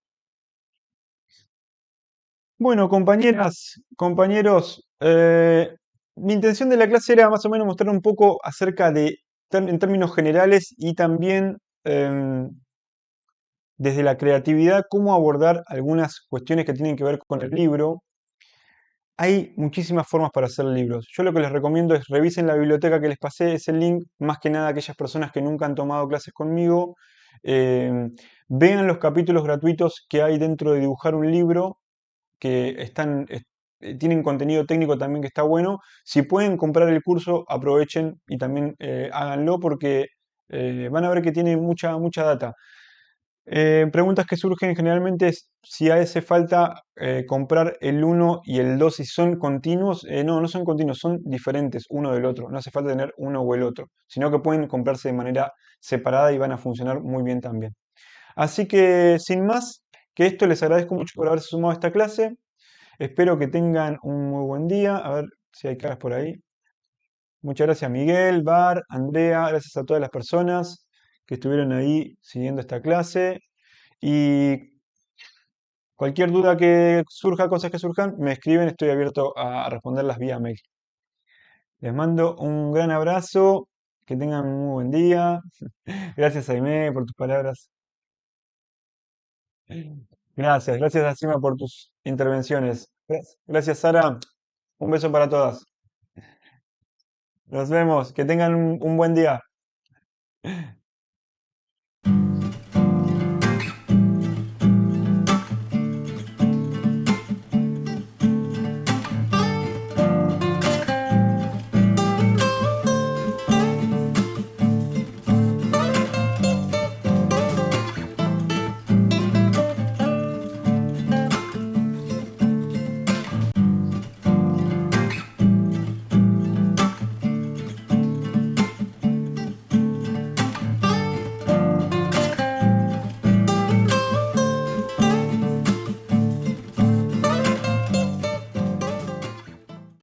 Bueno, compañeras, compañeros, mi intención de la clase era más o menos mostrar un poco acerca de, en términos generales y también desde la creatividad, cómo abordar algunas cuestiones que tienen que ver con el libro. Hay muchísimas formas para hacer libros. Yo lo que les recomiendo es revisen la biblioteca que les pasé, ese link, más que nada a aquellas personas que nunca han tomado clases conmigo. eh, Vean los capítulos gratuitos que hay dentro de dibujar un libro que tienen contenido técnico también que está bueno. Si pueden comprar el curso, aprovechen y también háganlo porque van a ver que tiene mucha data. Preguntas que surgen generalmente es si hace falta comprar el uno y el 2 si son continuos. No, no son continuos, son diferentes uno del otro. No hace falta tener uno o el otro, sino que pueden comprarse de manera separada y van a funcionar muy bien también. Así que, sin más, que esto les agradezco mucho por haberse sumado a esta clase. Espero que tengan un muy buen día. A ver si hay caras por ahí. Muchas gracias Miguel, Bar, Andrea, gracias a todas las personas que estuvieron ahí siguiendo esta clase. Y cualquier duda que surja, cosas que surjan, me escriben, estoy abierto a responderlas vía mail. Les mando un gran abrazo, que tengan un muy buen día. Gracias Aimé por tus palabras. Gracias Asima por tus intervenciones. Gracias Sara, un beso para todas. Nos vemos, que tengan un buen día.